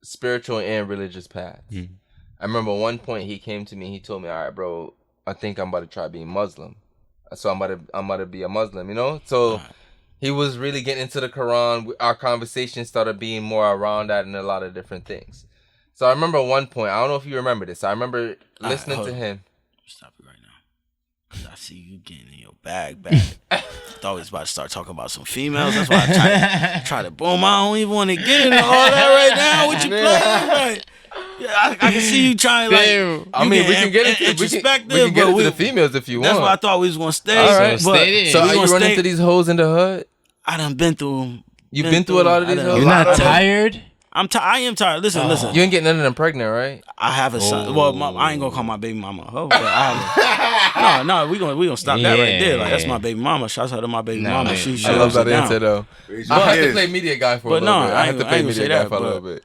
spiritual and religious paths. I remember one point he came to me. He told me, "All right, bro, I think I'm about to try being Muslim. So I'm about to be a Muslim, So he was really getting into the Quran. Our conversation started being more around that and a lot of different things. So I remember one point. I don't know if you remember this. I remember listening to him. Stop it right now. 'Cause I see you getting in your bag. Thought we was about to start talking about some females. That's why I try to boom. I don't even want to get into all that right now. What you playing? Right? Yeah, I can see you trying like. I mean, we can get into the females if you want. That's why I thought we was gonna stay. All right. So stay there. So are you running into these hoes in the hood? I done been through them. You've been through a lot of these hoes? You're not tired? I am tired. Listen. You ain't getting none of them pregnant, right? I have a son. Well, I ain't gonna call my baby mama a hoe, but I have a, no. We gonna stop that right there. Like that's my baby mama. Shouts out to my baby mama. She I love that down. answer though. I have to play media guy for a little bit. I have to play media guy for a little bit.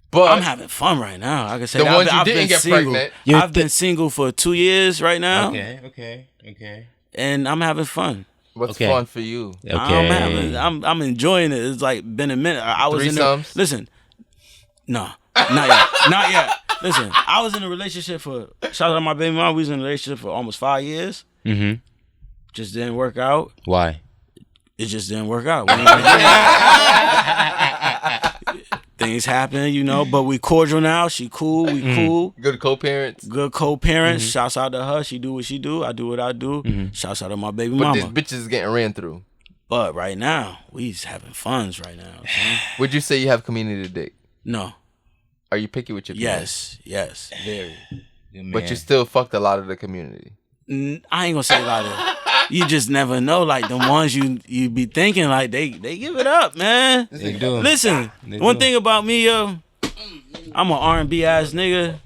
But I'm having fun right now. I can say the that. ones you I've didn't been get single. pregnant. I've been single for 2 years right now. Okay. And I'm having fun. What's fun for you? Okay. I'm enjoying it. It's like been a minute. I was in there. Threesomes? Listen, no, not yet. Listen, I was in a relationship for. Shout out to my baby mom. We was in a relationship for almost 5 years. Mm-hmm. Just didn't work out. Why? It just didn't work out. Things happen, but we cordial now. She cool. We cool. Good co-parents. Good co-parents. Shouts out to her. She do what she do. I do what I do. Shouts out to my baby But mama. this bitch is getting ran through. But right now, we's having funs right now. Son. Would you say you have community dick? No. Are you picky with your Yes, very. But you still fucked a lot of the community. I ain't gonna say a lot of. You just never know. Like the ones you be thinking like they give it up, man. They do. Listen, one thing about me, I'm an R&B ass nigga.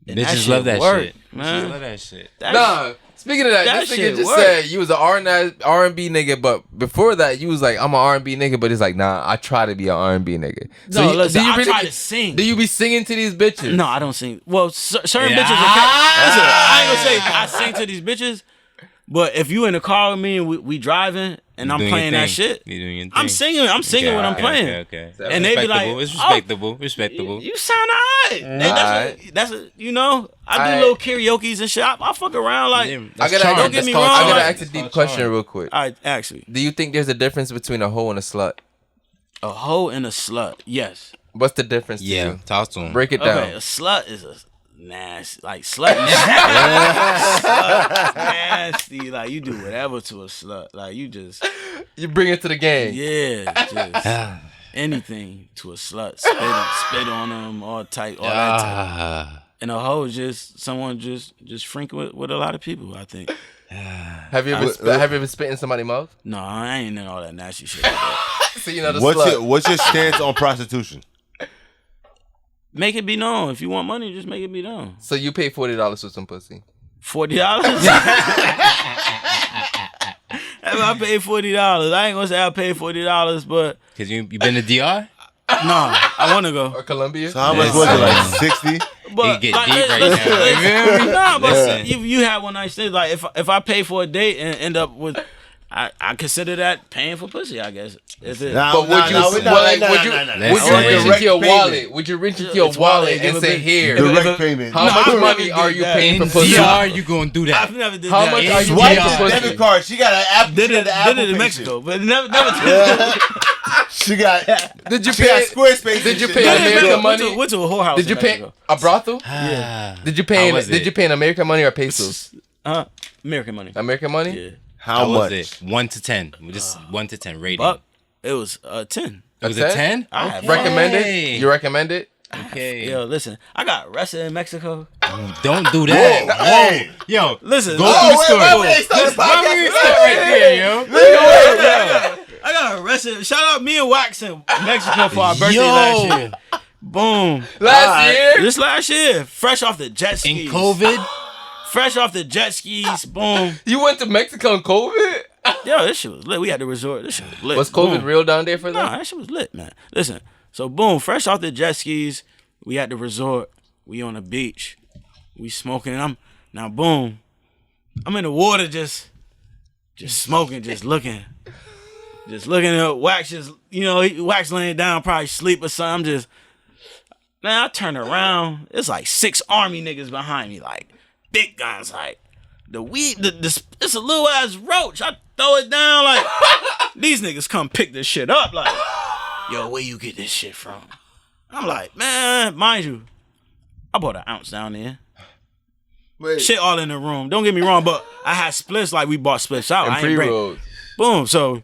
Bitches love that shit, man. Bitches love that shit. Nah. Speaking of that this nigga just said you was an R&B nigga, but before that you was like, I'm an R&B nigga, but it's like, nah, I try to be an R&B nigga. So listen, I try to sing. Do you be singing to these bitches? No, I don't sing. Well, certain bitches okay. Listen, I ain't gonna say I sing to these bitches, but if you in the car with me and we driving and I'm playing that shit, I'm singing what I'm playing. Okay. And they be like, it's respectable. You sound alright. That's I do little karaoke's and shit. I fuck around like. Don't get me wrong. I gotta ask a deep question real quick. All right, actually, do you think there's a difference between a hoe and a slut? A hoe and a slut, yes. What's the difference? To you? Talk to him. Break it down. Okay, a slut is a nasty, like slut. Slut nasty. Like you do whatever to a slut. Like you bring it to the game. Yeah, just anything to a slut. Spit on them, all that type. And a hoe is just someone just freaking with a lot of people, I think. Have you ever spit in somebody's mouth? No, I ain't in all that nasty shit. Like that. So you know the slut. What's your stance on prostitution? Make it be known. If you want money, just make it be known. So you pay $40 for some pussy? $40? If I paid $40, I ain't gonna say I paid $40, but cause you been to DR? No, I want to go. Or Colombia? So how much was it? Like 60? But you get deep right No, now. but you had one night stand. Like if I pay for a date and end up with, I consider that paying for pussy. I guess. Is it? But would you reach into your wallet? Would you reach into your wallet and say, "Here, direct payment"? How much money are you paying for pussy? DR, you gonna do that? I've never did How that. much are you Swipe paying for the pussy? debit card. She got an app. Did it in Mexico, but never. She got. Did you She got pay? Squarespace. Did you and pay shit. American money? Went to a whorehouse. Did you in pay Mexico. a brothel? Yeah. Did you pay? Did you pay in American money or pesos? American money. American money? Yeah. How much? Was it? 1 to 10. Just 1 to 10 rating. But it was 10. It was a 10? I have Recommend it? You recommend it? Okay. Yo, listen, I got arrested in Mexico. Don't do that. Hey. Yo, Listen, go through the story. I got arrested. Shout out me and Wax in Mexico for our birthday last year. Boom. Last year? This last year. Fresh off the jet skis. In COVID? Fresh off the jet skis. Boom. You went to Mexico in COVID? Yo, this shit was lit. We had to resort. This shit was lit. Was COVID Boom. real down there for them? Nah, that shit was lit, man. Listen, so boom, fresh off the jet skis, we at the resort. We on the beach. We smoking. Now boom. I'm in the water just smoking, just looking. Just looking at Wax, just, Wax laying down, probably sleep or something. Man, I turn around. It's like 6 army niggas behind me, like big guns, like the weed. It's a little ass roach. I throw it down, like these niggas come pick this shit up, like, yo, where you get this shit from? I'm like, man, mind you, I bought an ounce down there. Wait. Shit all in the room. Don't get me wrong, but I had splits, like we bought splits out. And I ain't break. pre-rolls. Boom. So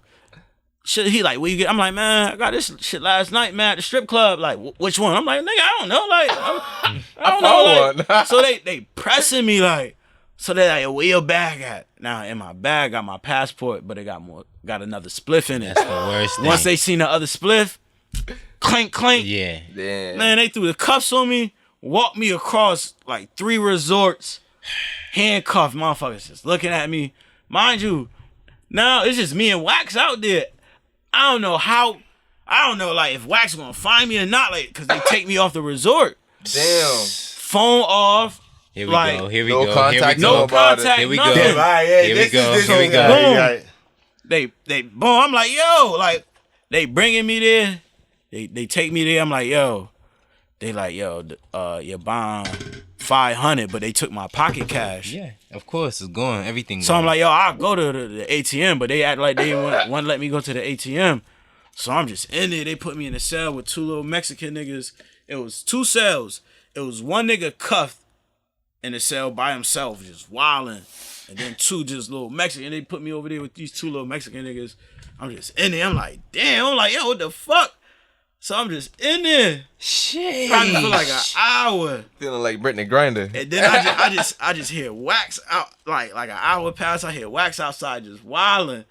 shit, he like, where you get? I'm like, man, I got this shit last night, man, at the strip club. Like, which one? I'm like, nigga, I don't know. Like, I don't know. Like, so they pressing me, like, so they like, where your bag at? Now in my bag got my passport, but it got another spliff in it. That's the worst thing. Once they seen the other spliff, clink clink. Yeah. Damn. Man, they threw the cuffs on me, walked me across like 3 resorts, handcuffed, motherfuckers just looking at me. Mind you, now it's just me and Wax out there. I don't know, like, if Wax gonna find me or not, like, cause they take me off the resort. Damn. Phone off. Here we like, go. Here we no go. contact, No nobody. contact. Here we go. nothing. Here we go. Here we go. Boom. They boom. I'm like, yo, like, they bringing me there. They take me there. I'm like, yo. They like, yo, your bond $500, but they took my pocket cash. Yeah, of course, it's going. Everything. So I'm like, yo, I'll go to the ATM, but they act like they wouldn't let me go to the ATM. So I'm just in there. They put me in a cell with 2 little Mexican niggas. It was 2 cells. It was 1 nigga cuffed in the cell by himself, just wilding. And then 2 just little Mexican. They put me over there with these 2 little Mexican niggas. I'm just in there. I'm like, damn. I'm like, yo, what the fuck? So I'm just in there. shit. Probably for like an hour. Feeling like Brittany Grinder. And then I just hear Wax out, like an hour pass. I hear Wax outside just wilding.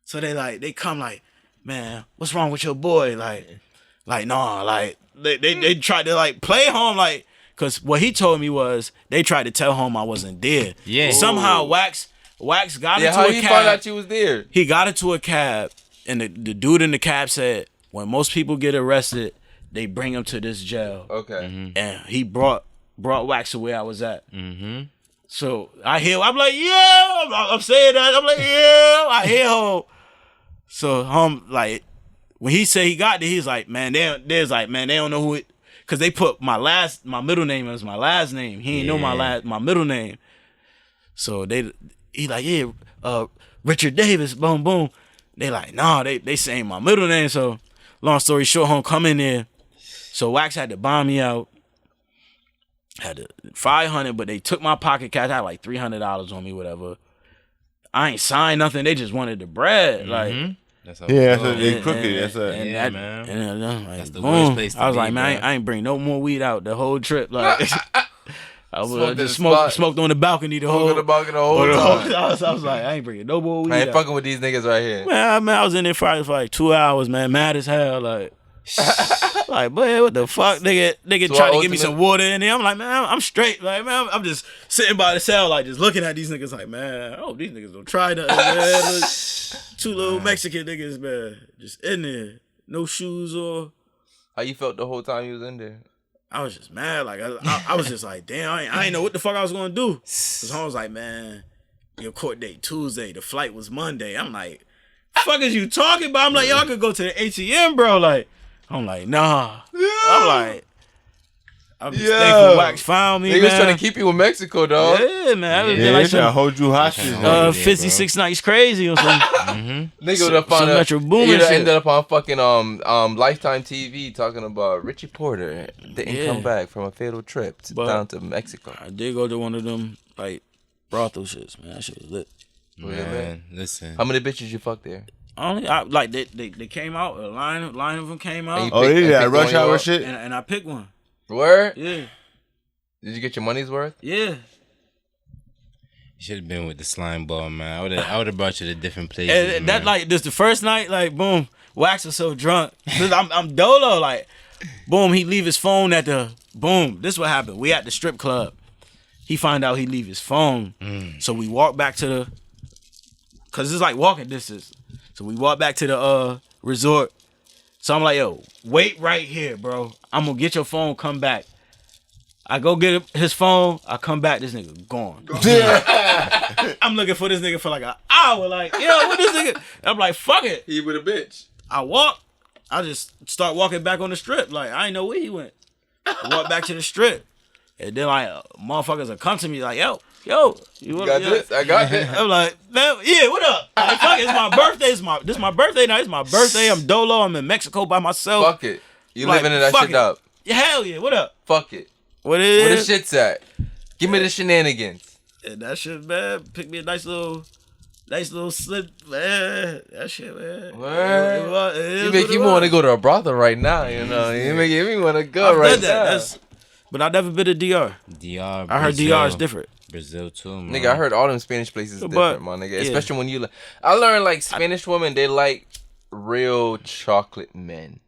So they come like, man, what's wrong with your boy? Like nah, like they tried to like play home, like, cause what he told me was they tried to tell home I wasn't there. Yeah. Somehow Wax got into how a he cab. found out you was there? He got into a cab, and the dude in the cab said, when most people get arrested, they bring them to this jail. Okay. And he brought Wax to where I was at. Mm-hmm. So I'm like, yeah, I'm saying that. I'm like, yeah, I hear home. So like, when he said he got there, he's like, man, they don't know who it, cause they put my middle name as my last name. He ain't know my middle name. So he like, yeah, Richard Davis, boom, boom. They like, nah, they saying my middle name. So long story short, home come in there. So Wax had to bomb me out. Had to $500, but they took my pocket cash. I had like $300 on me, whatever. I ain't signed nothing. They just wanted the bread. Like, That's Yeah, that's they crooked. That's a Yeah, man. And like, That's the boom. worst place to I was be, like, man, bro. I ain't bring no more weed out the whole trip. Like, I Smoked just in the spot. smoked on the balcony the whole. Smoking the balcony the whole time. I was like, I ain't bringing no more weed I ain't out. fucking with these niggas right here. Man, I was in there for like 2 hours, man, mad as hell. Like, like, boy, what the fuck, nigga So tried to our give me some water in there. I'm like, man, I'm straight. Like, man, I'm just sitting by the cell, like, just looking at these niggas, like, man, oh, these niggas don't try nothing, man. Look, 2 little Mexican niggas, man, just in there, no shoes or. How you felt the whole time you was in there? I was just mad. Like, I was just like, damn, I ain't know what the fuck I was gonna do. Cause I was like, man, your court date Tuesday, the flight was Monday. I'm like, fuck is you talking about? I'm like, y'all could go to the ATM, bro. Like, I'm like, nah. I'm just thankful Wax found me, Niggas man. trying to keep you in Mexico, dog. Yeah, man. I was yeah, like they trying to some hold you hostage. 56 Nights Crazy or something. Nigga would have found some out. Metro Boomin He would have shit. ended up on fucking Lifetime TV talking about Richie Porter didn't Yeah. come back from a fatal trip down to Mexico. I did go to one of them, like, brothel shits, man. That shit was lit. Man, listen. How many bitches you fucked there? Like, they came out, a line of them came out. And Oh, they did that picked rush one you hour up? shit. And I picked one. Word? Yeah. Did you get your money's worth? Yeah. You should have been with the slime ball, man. I would have brought you to different places. And that like this the first night, like boom, Wax was so drunk. I'm dolo, like boom, he leave his phone at the boom. This what happened. We at the strip club. He find out he leave his phone. So we walk back to the cause it's like walking distance. So we walk back to the resort. So I'm like, yo, wait right here, bro. I'm gonna get your phone, come back. I go get his phone, I come back, this nigga gone. I'm looking for this nigga for like an hour, like, yo, what this nigga? I'm like, fuck it. He with a bitch. I just start walking back on the strip, like, I ain't know where he went. I walk back to the strip. And then like, motherfuckers will come to me like, yo, you got this? I got this. I'm like, man, yeah, what up? Like, fuck it, it's my birthday, this is my birthday night, it's my birthday, I'm dolo, I'm in Mexico by myself. Fuck it. You Like, living in that fuck shit it. up. Yeah, hell yeah, what up? Fuck it. What Where the is? shit's at? Give me the shenanigans. And that shit, man, pick me a nice little slip, man. That shit, man. Word. You make me want to go to a brothel right now, you know. You make me want to go right now. But I've never been to DR. DR, I heard DR is different. Brazil too, man. Nigga, I heard all them Spanish places is different, my nigga. Especially when you... I learned, like, Spanish women, they like real chocolate men.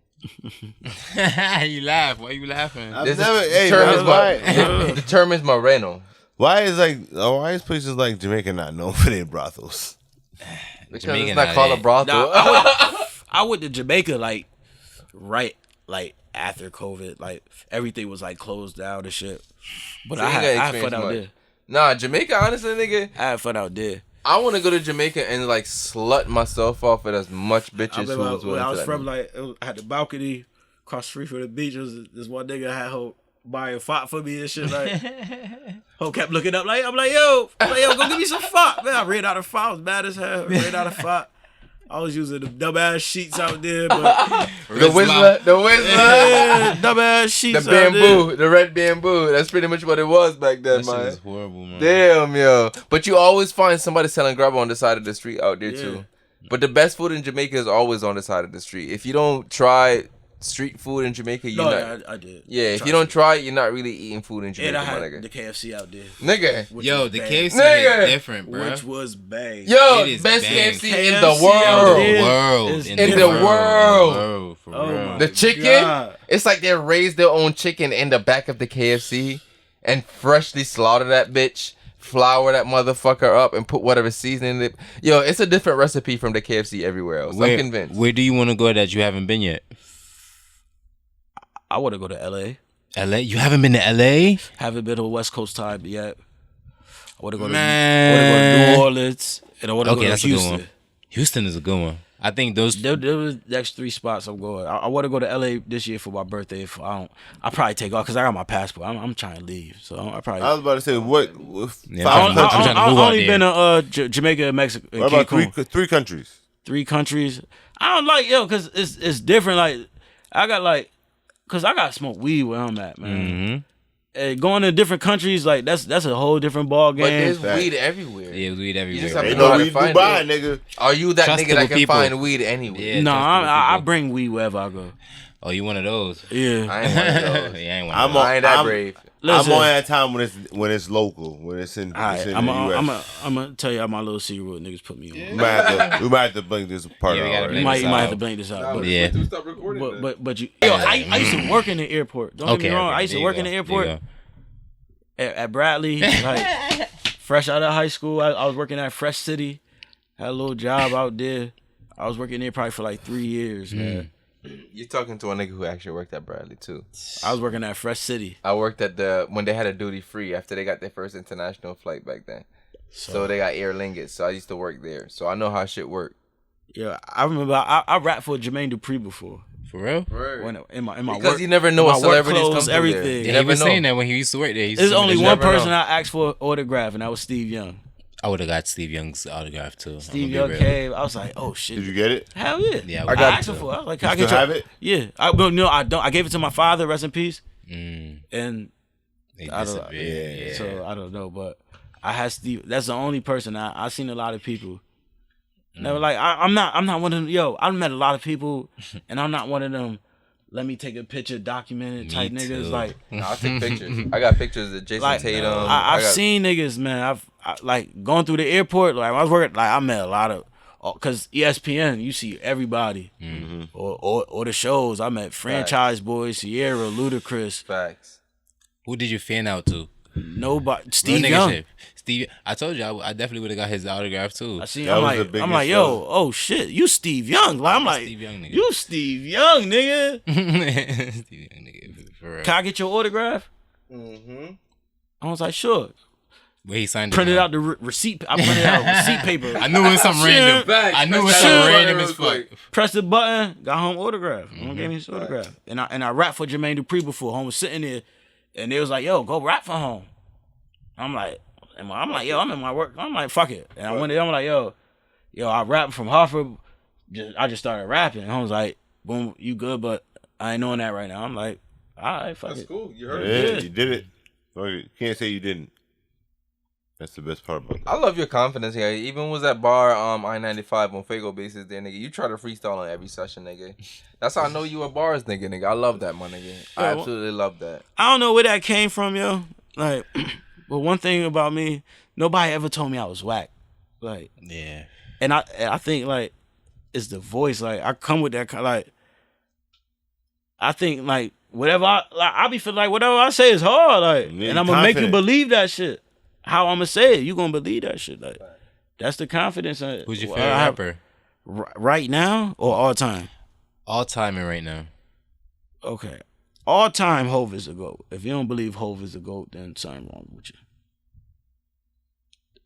You laugh. Why you laughing? The term is moreno. Why is places like Jamaica not known for their brothels? Because Jamaican it's not not called it. a brothel. I went to Jamaica like right like after COVID, like everything was like closed down and shit. But So I you had ain't got fun out experience there. Nah, Jamaica, honestly, nigga, I had fun out there. I want to go to Jamaica and like slut myself off with as much bitches who was willing I to was let from me. like I had the balcony across the street from the beach. It was this one nigga had her buying fought for me and shit. Like, ho kept looking up like I'm like yo, go give me some fought, man. I ran out of fought. I was mad as hell. Ran out of fought. I was using the dumb ass sheets out there, but The Whistler, yeah, dumb ass sheets. the bamboo, the red bamboo. That's pretty much what it was back then, That shit man. is horrible, man. Damn, yo. But you always find somebody selling grub on the side of the street out there, Yeah. too. But the best food in Jamaica is always on the side of the street. If you don't try street food in Jamaica, you're not... I did. Yeah, if you don't try it, you're not really eating food in Jamaica, And I my had nigga. the KFC out there. Nigga. Which Yo, was the bang. KFC Nigga. is different, bro. Which was bang. Yo, It is best bang. KFC in KFC the out world. there. World. It's in the world. For Oh real. my The chicken, God. it's like they raised their own chicken in the back of the KFC and freshly slaughter that bitch, flour that motherfucker up, and put whatever seasoning in it. Yo, it's a different recipe from the KFC everywhere else. I'm convinced. Where do you want to go that you haven't been yet? I want to go to LA. LA? You haven't been to LA? Haven't been to West Coast time yet. I want to go to Man. New Orleans, and I want to go to that's a Houston. good one. Houston is a good one. I think those. There was the next 3 spots I'm going. I want to go to LA this year for my birthday. If I don't, I'll probably take off because I got my passport. I'm trying to leave, so I probably. I was about to say what? Yeah, five I'm trying to I've move out only there. been to Jamaica, and Mexico, and What about Cancun. three countries? 3 countries. I don't like because it's different. Like I got because I got to smoke weed where I'm at, man. Mm-hmm. And going to different countries like that's a whole different ball But game. there's weed everywhere. Yeah, weed You just everywhere. have to Ain't know no how to weed find Dubai, it. nigga. Are you that nigga Trustable that can people. find weed anywhere? Yeah. No, trustable I people. bring weed wherever I go. Oh, you one of those? Yeah. I ain't one of those. Yeah, I ain't one I'm of those. on- I ain't that I'm- brave. Listen, I'm on that time when it's local, when it's in, all right, it's in I'm the US. gonna tell you how my little secret what niggas put me on. We might have to blink this part Yeah, we out. gotta Right? You might this have out. to blink this out. But, Yeah. Stop recording but you, I used to work in the airport. Don't get me wrong. I used to work in the airport at Bradley, like fresh out of high school. I was working at Fresh City. Had a little job out there. I was working there probably for like 3 years, man. You're talking to a nigga who actually worked at Bradley too. I was working at Fresh City. I worked at when they had a duty free after they got their first international flight back then. So they got Air Lingus. So I used to work there. So I know how shit work. Yeah, I remember I rapped for Jermaine Dupri before. For real? When in my Because work, you never know my what celebrities work come clothes, through everything. there. You Yeah, he never was know. saying that when he used to work there. There's only one never person know. I asked for an autograph, and that was Steve Young. I would have got Steve Young's autograph too. Steve Young came. I was like, oh shit. Did you get it? Hell yeah. Yeah, I got asked him it. for it. I was like, You can I get still your... have it? Yeah. I don't. I gave it to my father, rest in peace. And He I don't, disappeared. Yeah. so I don't know, but I had Steve. That's the only person I seen a lot of people. Never like I'm not one of them. Yo, I met a lot of people, and I'm not one of them. let me take a picture, documented type Me niggas. too. Like, Nah, I take pictures. I got pictures of Jason like Tatum. I've got, seen niggas, man. I like going through the airport. Like I was working, like I met a lot of, cause ESPN, you see everybody, or the shows. I met Franchise Boys, Sierra, Ludacris. Facts. Who did you fan out to? Nobody, Real Steve nigga Young. shit. Steve, I told you I definitely would have got his autograph too. I seen. That I'm was the like, biggest yo, show. oh shit, you Steve Young. Like I'm like, Steve Young nigga. you Steve Young, nigga. Steve Young nigga, for real. Can I get your autograph? I was like, sure. Where he signed it. Printed down. out the receipt. I printed out receipt paper. I knew it was something random. Facts. I knew it was Facts. something Facts. random as Facts. fuck. Pressed the button, got home autograph. Gave me his autograph. And I rapped for Jermaine Dupri before. Home was sitting there, and they was like, yo, go rap for home. I'm like, yo, I'm in my work. I'm like, fuck it. And I went there, I'm like, yo, I rap from Hartford. I just started rapping. And I was like, boom, you good, but I ain't doing that right now. I'm like, all right, fuck it. Cool. You heard Yeah, you did it. You can't say you didn't. That's the best part about that. I love your confidence here. Even was that bar I-95 on Fago basis there, nigga. You try to freestyle on every session, nigga. That's how I know you a bars nigga. I love that, my nigga. I absolutely love that. I don't know where that came from, yo. Like, but one thing about me, nobody ever told me I was whack. Like, Yeah. and I think like it's the voice. Like I come with that like. I think like whatever I be feeling like whatever I say is hard. Like, Yeah, and I'm gonna make you confident. believe that shit. How I'm gonna say it, you gonna believe that shit. Like, that's the confidence. Who's your favorite rapper? Right now or all time? All time and right now. Okay, all time. Hov is a GOAT. If you don't believe Hov is a GOAT, then something wrong with you.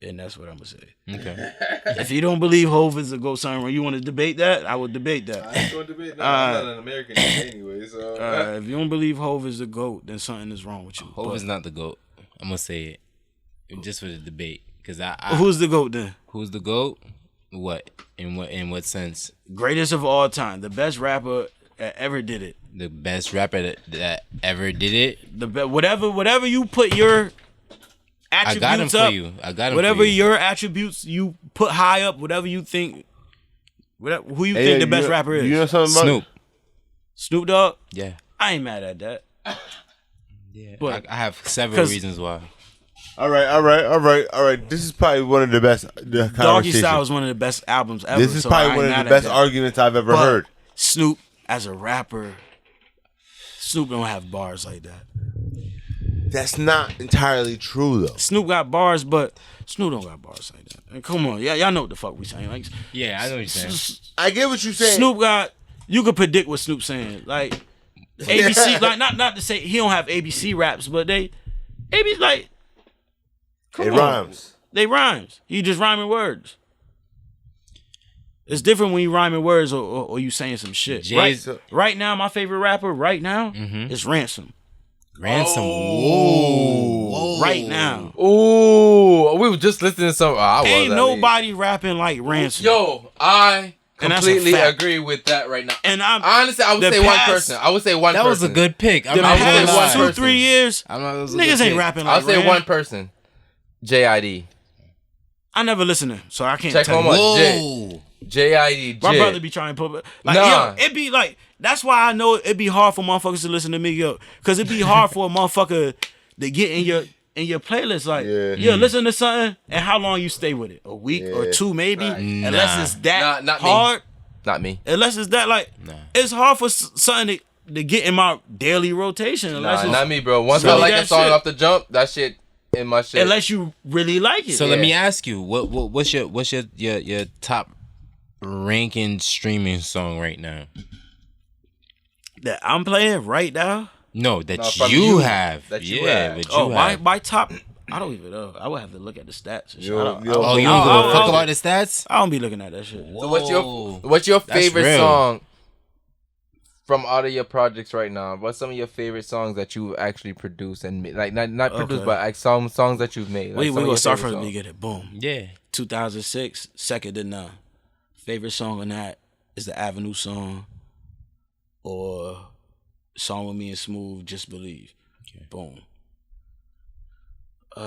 And that's what I'm gonna say. Okay. If you don't believe Hov is a GOAT, something wrong. You want to debate that? I would debate that. I ain't going to debate that. I'm not an American anyway, so. If you don't believe Hov is a GOAT, then something is wrong with you. Hov is not the GOAT. I'm gonna say it. Just for the debate. Cause I Who's the GOAT then? who's the GOAT? What? In what sense? Greatest of all time. The best rapper that ever did it. The best rapper that ever did it? Whatever you put your I attributes got him up. for you. I got him Whatever for you. your attributes you put high up, whatever you think, who you think the best rapper is. You know something about Snoop. Snoop Dogg? Yeah. I ain't mad at that. Yeah. But- I have several 'cause- reasons why. All right. This is probably one of the best Doggy conversations. Style is one of the best albums ever. This is so I probably ain't one of mad the at best that. arguments I've ever But heard. Snoop as a rapper, Snoop don't have bars like that. That's not entirely true though. Snoop got bars, but Snoop don't got bars like that. And come on, y'all know what the fuck we saying. Like, Yeah, I know what you're saying. I get what you're saying. Snoop got, you could predict what Snoop's saying. Like ABC, like not to say he don't have ABC raps, but ABC like, come It on. rhymes. They rhymes. He just rhyming words. It's different when you rhyming words or you saying some shit. Jay's- Right now, my favorite rapper right now Mm-hmm. is Ransom. Ransom. Oh. Right now. Ooh, we were just listening to some. I was. Ain't at nobody rapping like Ransom. Yo, I And that's a completely fact. agree with that right now. And I'm Honestly, I would the say one past- person. I would say one That person. was a good pick. I'm the not gonna say past one lie. 2, person. 3 years, I'm not, it was a good niggas ain't pick. rapping like I'll say Ran. one person. JID. I never listen to him, so I can't Check tell home you. on Whoa. JID. My brother be trying to put like Nah. yo, it be like that's why I know it be hard for motherfuckers to listen to me, yo, because it be hard for a motherfucker to get in your playlist. Like, Yeah. listen to something and how long you stay with it, a week or Yeah. two maybe, Right. unless Nah. it's that Not me. hard. Not me. Unless it's that like, Nah. it's hard for something to get in my daily rotation. Unless Nah, it's, not me, bro. Once Really I like that a song shit. off the jump, that shit in my shit. unless you really like it. So let Yeah. me ask you, what's your top ranking streaming song right now? that I'm playing right now. No, that No, from you you. have. That you yeah, have. but you Oh, have. my top. I don't even know. I would have to look at the stats. And shit. Yo, I don't- yo, Oh, you I'll- don't give a I'll- fuck I'll- about the stats? I don't be looking at that shit. So Whoa. what's your That's favorite real. song from out of your projects right now? What's some of your favorite songs that you actually produced and made? Like not produced, Okay. but like some songs that you've made. Like We some of gonna your start favorite from the songs. beginning. Boom. Yeah. 2006, second to none. Favorite song on that is the Avenue song, or song with me and Smooth, Just Believe. Okay. Boom. I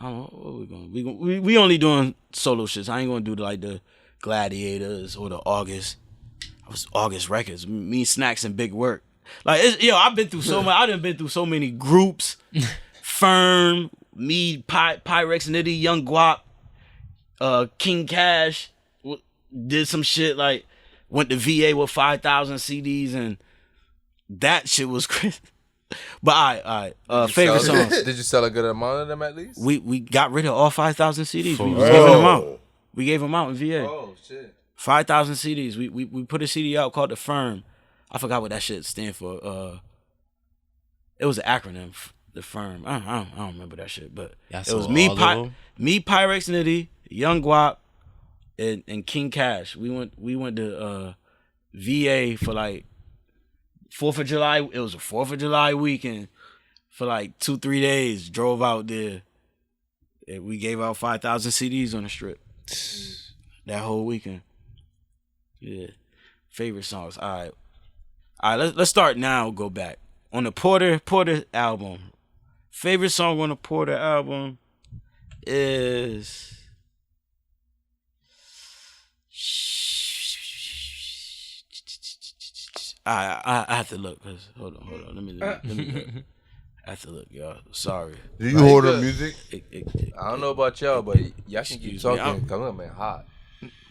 don't know what we going. We only doing solo shits. I ain't gonna do like the Gladiators or the August. I was August Records. Me, Snacks, and Big Work. Like, I've been through so much. I done been through so many groups. Firm, me, Pyrex, Nitty, Young Guap, King Cash, did some shit like went to VA with 5,000 CDs and that shit was crazy. But all right. Favorite songs. Did you sell a good amount of them at least? We got rid of all 5,000 CDs. We was real? giving them out. We gave them out in VA. Oh shit. 5,000 CDs. We put a CD out called The Firm. I forgot what that shit stand for. It was an acronym. The Firm. I don't remember that shit, but it was me, Pyrex Nitty, Young Guap, and King Cash. We went to VA for like 4th of July. It was a 4th of July weekend for like 2-3 days. Drove out there. And we gave out 5,000 CDs on the strip that whole weekend. Yeah. Favorite songs. All right. Let's start now. Go back on the Porter album. Favorite song on the Porter album is I have to look. Cause hold on. Let me look. I have to look, y'all. Sorry. Do you order music? I don't know about y'all, but y'all can keep talking. Cause I'm man hot.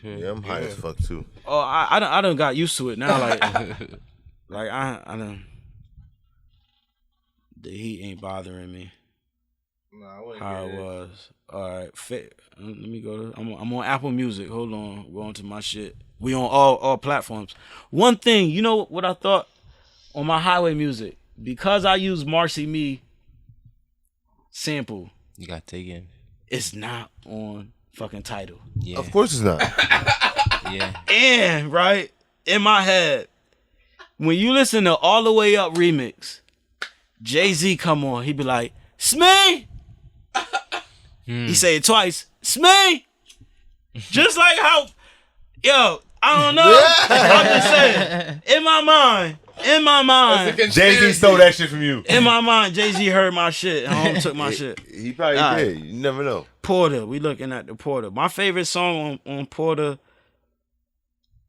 Yeah, I'm high as fuck too. Oh, I done got used to it now. Like, I done. The heat ain't bothering me. Nah, How it was. All right. Let me go to. I'm on Apple Music. Hold on. Going to my shit. We on all platforms. One thing, you know what I thought on my highway music, because I use Marcy Me sample. You got taken. It's not on fucking Tidal. Yeah. Of course it's not. Yeah. And right in my head, when you listen to All the Way Up remix, Jay-Z come on, he be like, Smee! He say it twice, Smee! Just like how, I don't know. I'm just saying, in my mind, Jay-Z stole that shit from you. in my mind, Jay-Z heard my shit and home took my shit. He probably did. You never know. Porter, we looking at the Porter. My favorite song on Porter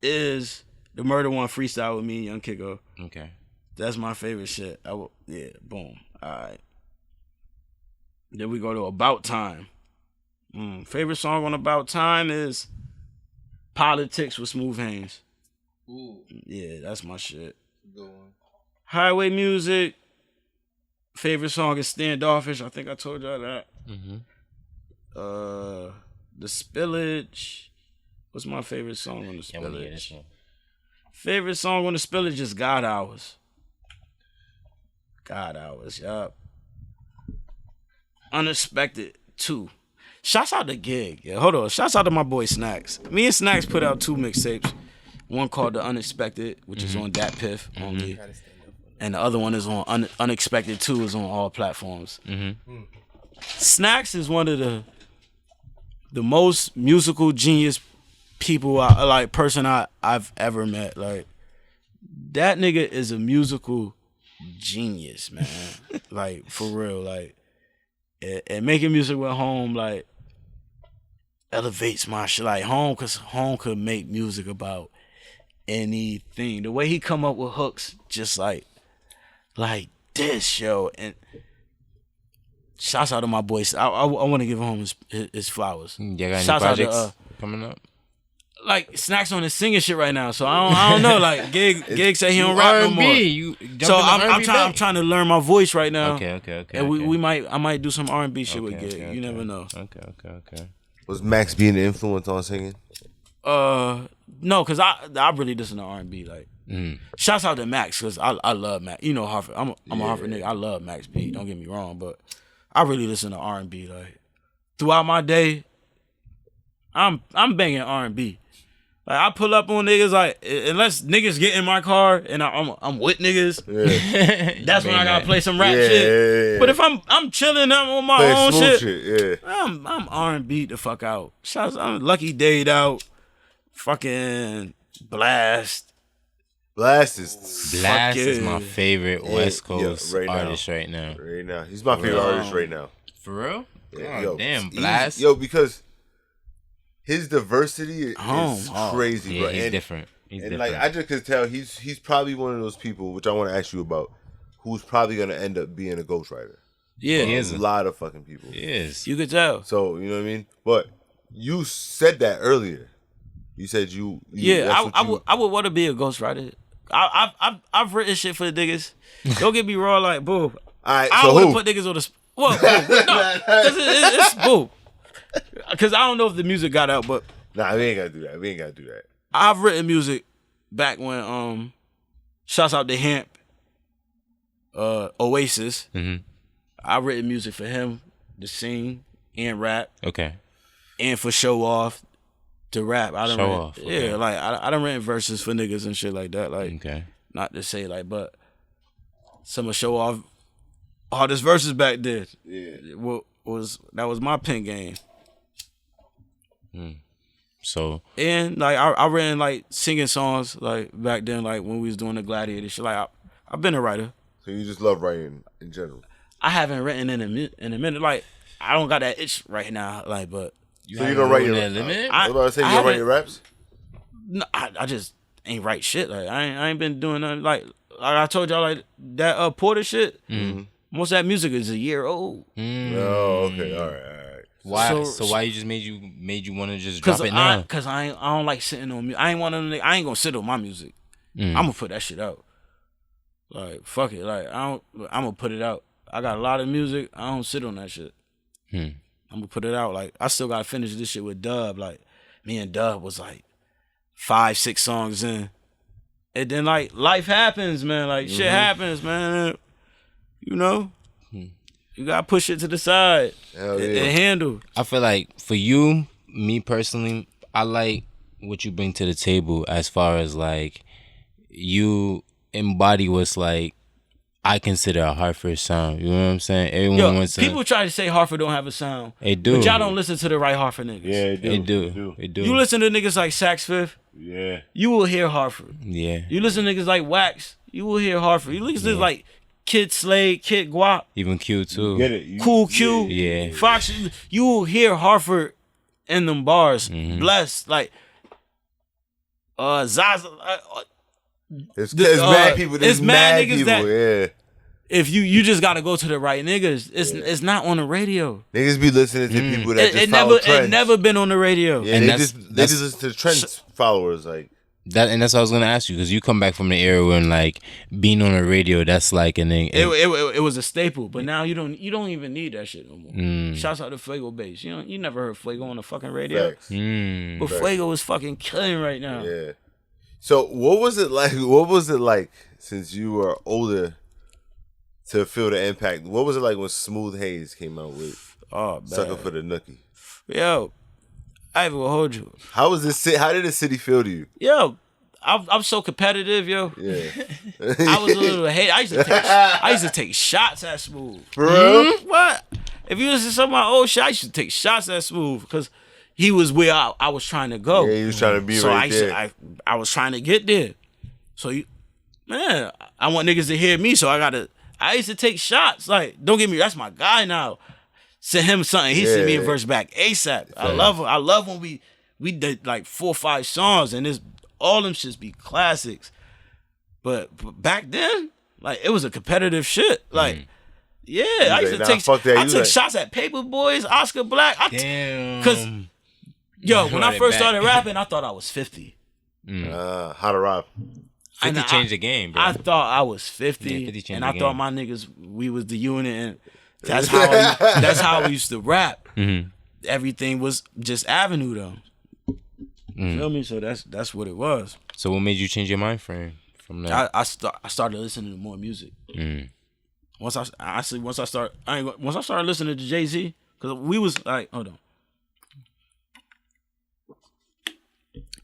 is the Murder One freestyle with me and Young Kiko. Okay. That's my favorite shit. Boom. All right. Then we go to About Time. Favorite song on About Time is Politics with Smooth Haynes. Ooh. Yeah, that's my shit. Good one. Highway music. Favorite song is Standoffish. I think I told y'all that. Mm-hmm. The Spillage. What's my favorite song on the Yeah, I wanna hear Spillage? this one. Favorite song on the Spillage is God Hours. God Hours, yup. Unexpected 2. Shouts out to Gig. Yeah, hold on. Shouts out to my boy Snacks. Me and Snacks put out 2 mixtapes. One called The Unexpected, which is on Dat Piff only. And the other one is on Unexpected 2 is on all platforms. Snacks is one of the most musical genius people I've ever met. Like, that nigga is a musical genius, man. Like, for real. Like, and making music with Home, like, elevates my shit. Like, cause Home could make music about anything. The way he come up with hooks, just like this, yo. And shouts out to my boys. I want to give Home his flowers. You got any Shouts out to, projects coming up? like, Snacks on his singing shit right now, so I don't know. Like, Gig say he don't rap no more. You So I'm trying to learn my voice right now. Okay. And I might do some R&B shit with Gig. You never know. Okay. Was Max being an influence on singing? No, cause I really listen to R&B. Like, shouts out to Max, cause I love Max. You know, Hartford. I'm a Hartford nigga. I love Max B. Don't get me wrong, but I really listen to R&B. Like, throughout my day, I'm banging R&B. Like, I pull up on niggas, like, unless niggas get in my car and I'm with niggas, that's when I gotta play some rap shit. But if I'm chilling, I'm on my own shit. I'm R&B the fuck out. I'm Lucky Dayed Out, fucking Blast. Blast is my favorite West Coast right artist right now. Right now, he's my favorite artist right now. For real? Yeah, Damn, Blast. Because his diversity is crazy, yeah, bro. He's and different. And like I just could tell he's probably one of those people, which I want to ask you about, who's probably gonna end up being a ghostwriter. Yeah, he is a lot of fucking people. He is. You could tell. So you know what I mean. But you said that earlier. You said you yeah, I would want to be a ghostwriter. I've written shit for the niggas. Don't get me wrong, like boo. Alright, I so would who? put niggas on the no, because it's boo. Because I don't know if the music got out, but Nah, we ain't gotta do that. I've written music back when shouts out to Hemp, Oasis. Mm-hmm. I've written music for him to sing and rap. Okay. And for Show Off to rap. I done Show written, Off. Okay. Yeah, like I done written verses for niggas and shit like that. Like Okay. not to say like, but some of Show Off hardest verses back then. Yeah. That was my pen game. So And like I ran like singing songs like back then, like when we was doing the Gladiator shit. Like I've been a writer. So you just love writing in general. I haven't written in a minute. Like I don't got that itch right now. Like, but So you don't write your limit? I was about to say you don't write your raps? no, I just ain't write shit. Like I ain't been doing nothing. Like I told y'all, like that Porter shit. Most of that music is a year old. Oh, okay, all right. Why? So why you just made you want to just drop it now? Cause I don't like sitting on music. I ain't gonna sit on my music. I'm gonna put that shit out. Like fuck it. Like I'm gonna put it out. I got a lot of music. I don't sit on that shit. I'm gonna put it out. Like I still gotta finish this shit with Dub. Like me and Dub was like 5-6 songs in, and then like life happens, man. Like shit happens, man. You know. You gotta push it to the side and handle. I feel like for you, me personally, I like what you bring to the table as far as like you embody what's like I consider a Hartford sound. You know what I'm saying? Everyone wants to. People try to say Hartford don't have a sound. They do. But y'all don't listen to the right Hartford niggas. Yeah, They do. You listen to niggas like Sax Fifth, Yeah. you will hear Hartford. Yeah. You listen to niggas like Wax, you will hear Hartford. You listen to like Kid Slade, Kid Guap, Even Q too. Get it. Cool Q, Yeah. Fox. You will hear Hartford in them bars. Blessed, like Zaza. It's mad people. There's it's mad mad niggas people. that- Yeah. If you just gotta go to the right niggas. It's not on the radio. Niggas be listening to people that just follow It trends. never been on the radio. Yeah, And they that's- just that's- listen to trends followers. Like And that's what I was gonna ask you because you come back from the era when like being on the radio, that's like It was a staple, but now you don't even need that shit no more. Shouts out to Fuego Bass. You never heard Fuego on the fucking radio, facts. but Fuego is fucking killing right now. Yeah. So what was it like? What was it like since you were older to feel the impact? What was it like when Smooth Haze came out with Oh, bad. Sucker for the Nookie? Yo, I even will hold you. How was this? How did the city feel to you? Yo, I'm so competitive, yo. Yeah. I was a little hate. I used to take shots at Smooth. For real? What? If you listen to some of my old shit, I used to take shots at Smooth because he was where I was trying to go. Yeah, he was trying to be right there. I was trying to get there. So I want niggas to hear me. So I used to take shots. Like, don't get me, that's my guy now. Send him something. He sent me a verse back ASAP. I love him. I love when we did like 4 or 5 songs and all them shits be classics. But back then, like it was a competitive shit. Like, yeah, I used to take shots at Paper Boys, Oscar Black. Damn. Because when I first back. started rapping, I thought I was 50. How to rob? 50 changed the game, bro. I thought I was 50, Yeah, 50 changed and the I game. thought my niggas, we was the unit, and that's how we used to rap. Everything was just Avenue though. Feel me? So that's what it was. So what made you change your mind frame from that? I started listening to more music. Once I started listening to Jay-Z, because we was like, hold on.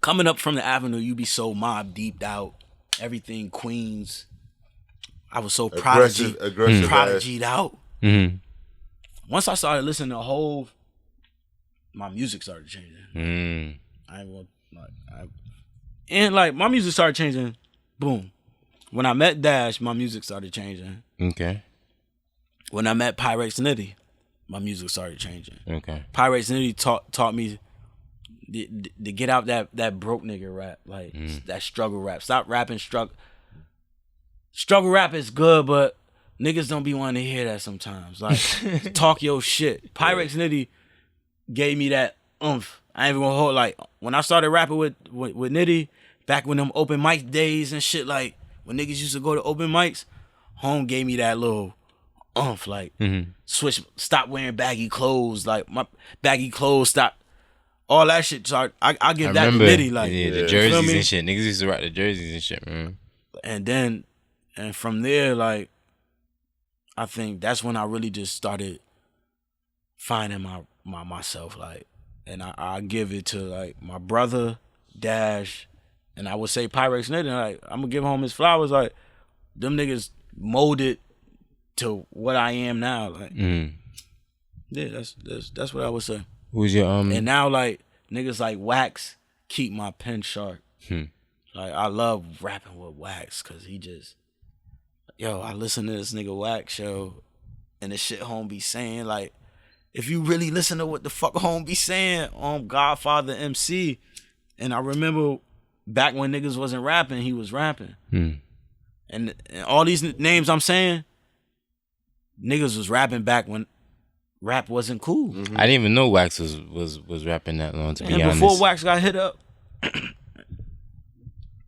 Coming up from the Avenue, you be so mob deeped out. Everything Queens. I was so Aggressive prodigied out. Once I started listening to Hove, my music started changing. And my music started changing. Boom. When I met Dash, my music started changing. Okay. When I met Pyrex Nitty, my music started changing. Okay. Pyrex Nitty taught me to get out that broke nigga rap, like that struggle rap. Stop rapping struggle rap is good, but niggas don't be wanting to hear that sometimes. Like talk your shit. Pyrex Nitty gave me that oomph. I ain't even gonna hold, like when I started rapping with Nitty, back when them open mic days and shit, like when niggas used to go to open mics, Home gave me that little oomph, like stop wearing baggy clothes, like my baggy clothes, stop all that shit. So I give that to Nitty, like the jerseys and shit. Niggas used to rock the jerseys and shit, man. And from there, like I think that's when I really just started finding myself, like, and I give it to like my brother Dash, and I would say Pyrex Nitty, like I'm gonna give Home his flowers, like them niggas molded to what I am now, like yeah, that's what I would say. Who's your And now like niggas like Wax keep my pen sharp. Like I love rapping with Wax because he just, I listen to this nigga Wax show and the shit Home be saying, like if you really listen to what the fuck Home be saying on Godfather MC, and I remember back when niggas wasn't rapping, he was rapping. And all these names I'm saying, niggas was rapping back when rap wasn't cool. I didn't even know Wax was rapping that long, to be honest. And before Wax got hit up,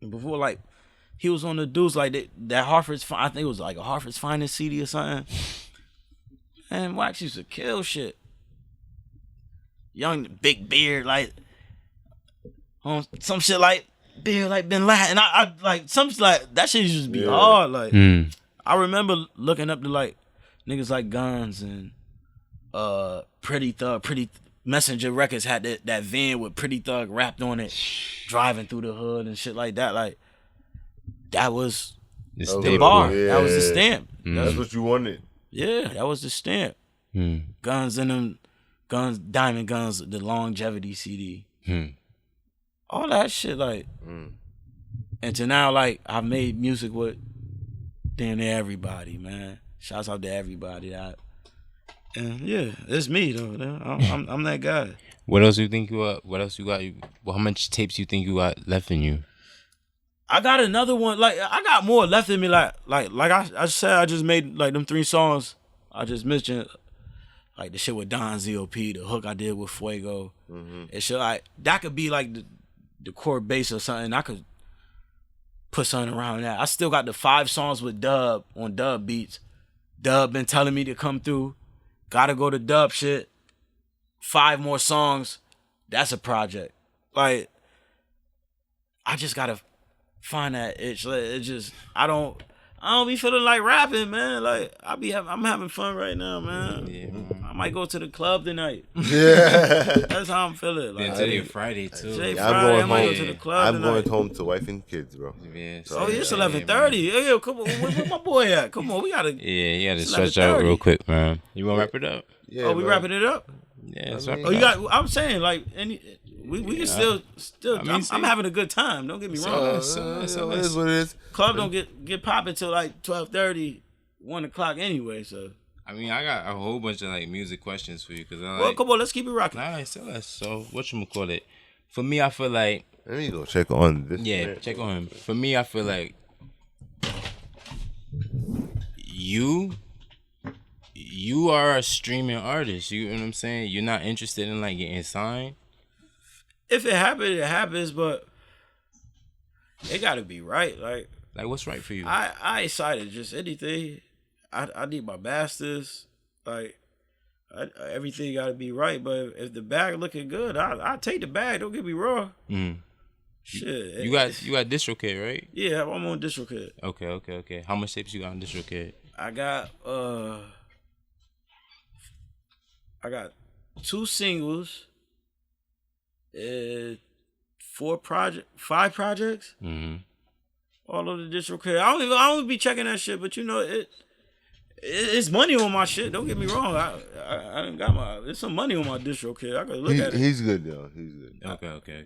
before like he was on the dudes like that Hartford's, I think it was like a Hartford's Finest CD or something. And Wax used to kill shit. Young, big beard, like on some shit like beard like Bin Laden. And I like some shit like that shit used to be hard. Like I remember looking up to like niggas like Guns and Pretty Messenger Records had that van with Pretty Thug rapped on it, driving through the hood and shit like that. Like that was the bar. Yeah. That was the stamp. That's what you wanted. Yeah, that was the stamp. Guns in them, Guns, Diamond Guns, the Longevity CD. All that shit, like. And to now, like, I've made music with damn near everybody, man. Shouts out to everybody. And yeah, it's me though. I'm that guy. What else you think you are? What else you got? How much tapes you think you got left in you? I got another one. Like I got more left in me. Like I said, I just made like them 3 songs I just mentioned. Like the shit with Don ZOP, the hook I did with Fuego. And shit like that could be like the core bass or something. I could put something around that. I still got the 5 songs with Dub on Dub Beats. Dub been telling me to come through. Gotta go to Dub shit. 5 more songs. That's a project. Like I just gotta find that itch. Like, it just I don't be feeling like rapping, man. Like I'm having fun right now, man. Yeah, man. I might go to the club tonight. Yeah, that's how I'm feeling. Like today Friday too. Today Friday, I might go to the club. I'm going home to wife and kids, bro. Yeah. So, it's 11:30. Hey, come on, where my boy at? Come on, we gotta. Yeah, you gotta stretch out real quick, man. You wanna wrap it up? Yeah. We wrapping it up. Yeah. You got. I'm saying like we can still. I mean, I'm having a good time. Don't get me wrong. So it is what it is. Club don't get popping till like 12:30, 1 o'clock anyway. So I mean, I got a whole bunch of like music questions for you because well, come on, let's keep it rocking. All right, so whatchamacallit? For me, I feel like let me go check on this. Yeah, man. Check on him. For me, I feel like you are a streaming artist. You know what I'm saying? You're not interested in like getting signed. If it happens, it happens, but it gotta be right. Like what's right for you? I excited just anything. I need my masters. Like everything gotta be right. But if the bag looking good, I take the bag. Don't get me wrong. Shit. You got DistroKid, right? Yeah, I'm on DistroKid. Okay. How much tapes you got on DistroKid? I got 2 singles. 5 projects. All of the DistroKid. I don't be checking that shit, but you know it's money on my shit. Don't get me wrong. I done got there's some money on my DistroKid. I could look at it. He's good though. He's good. Okay.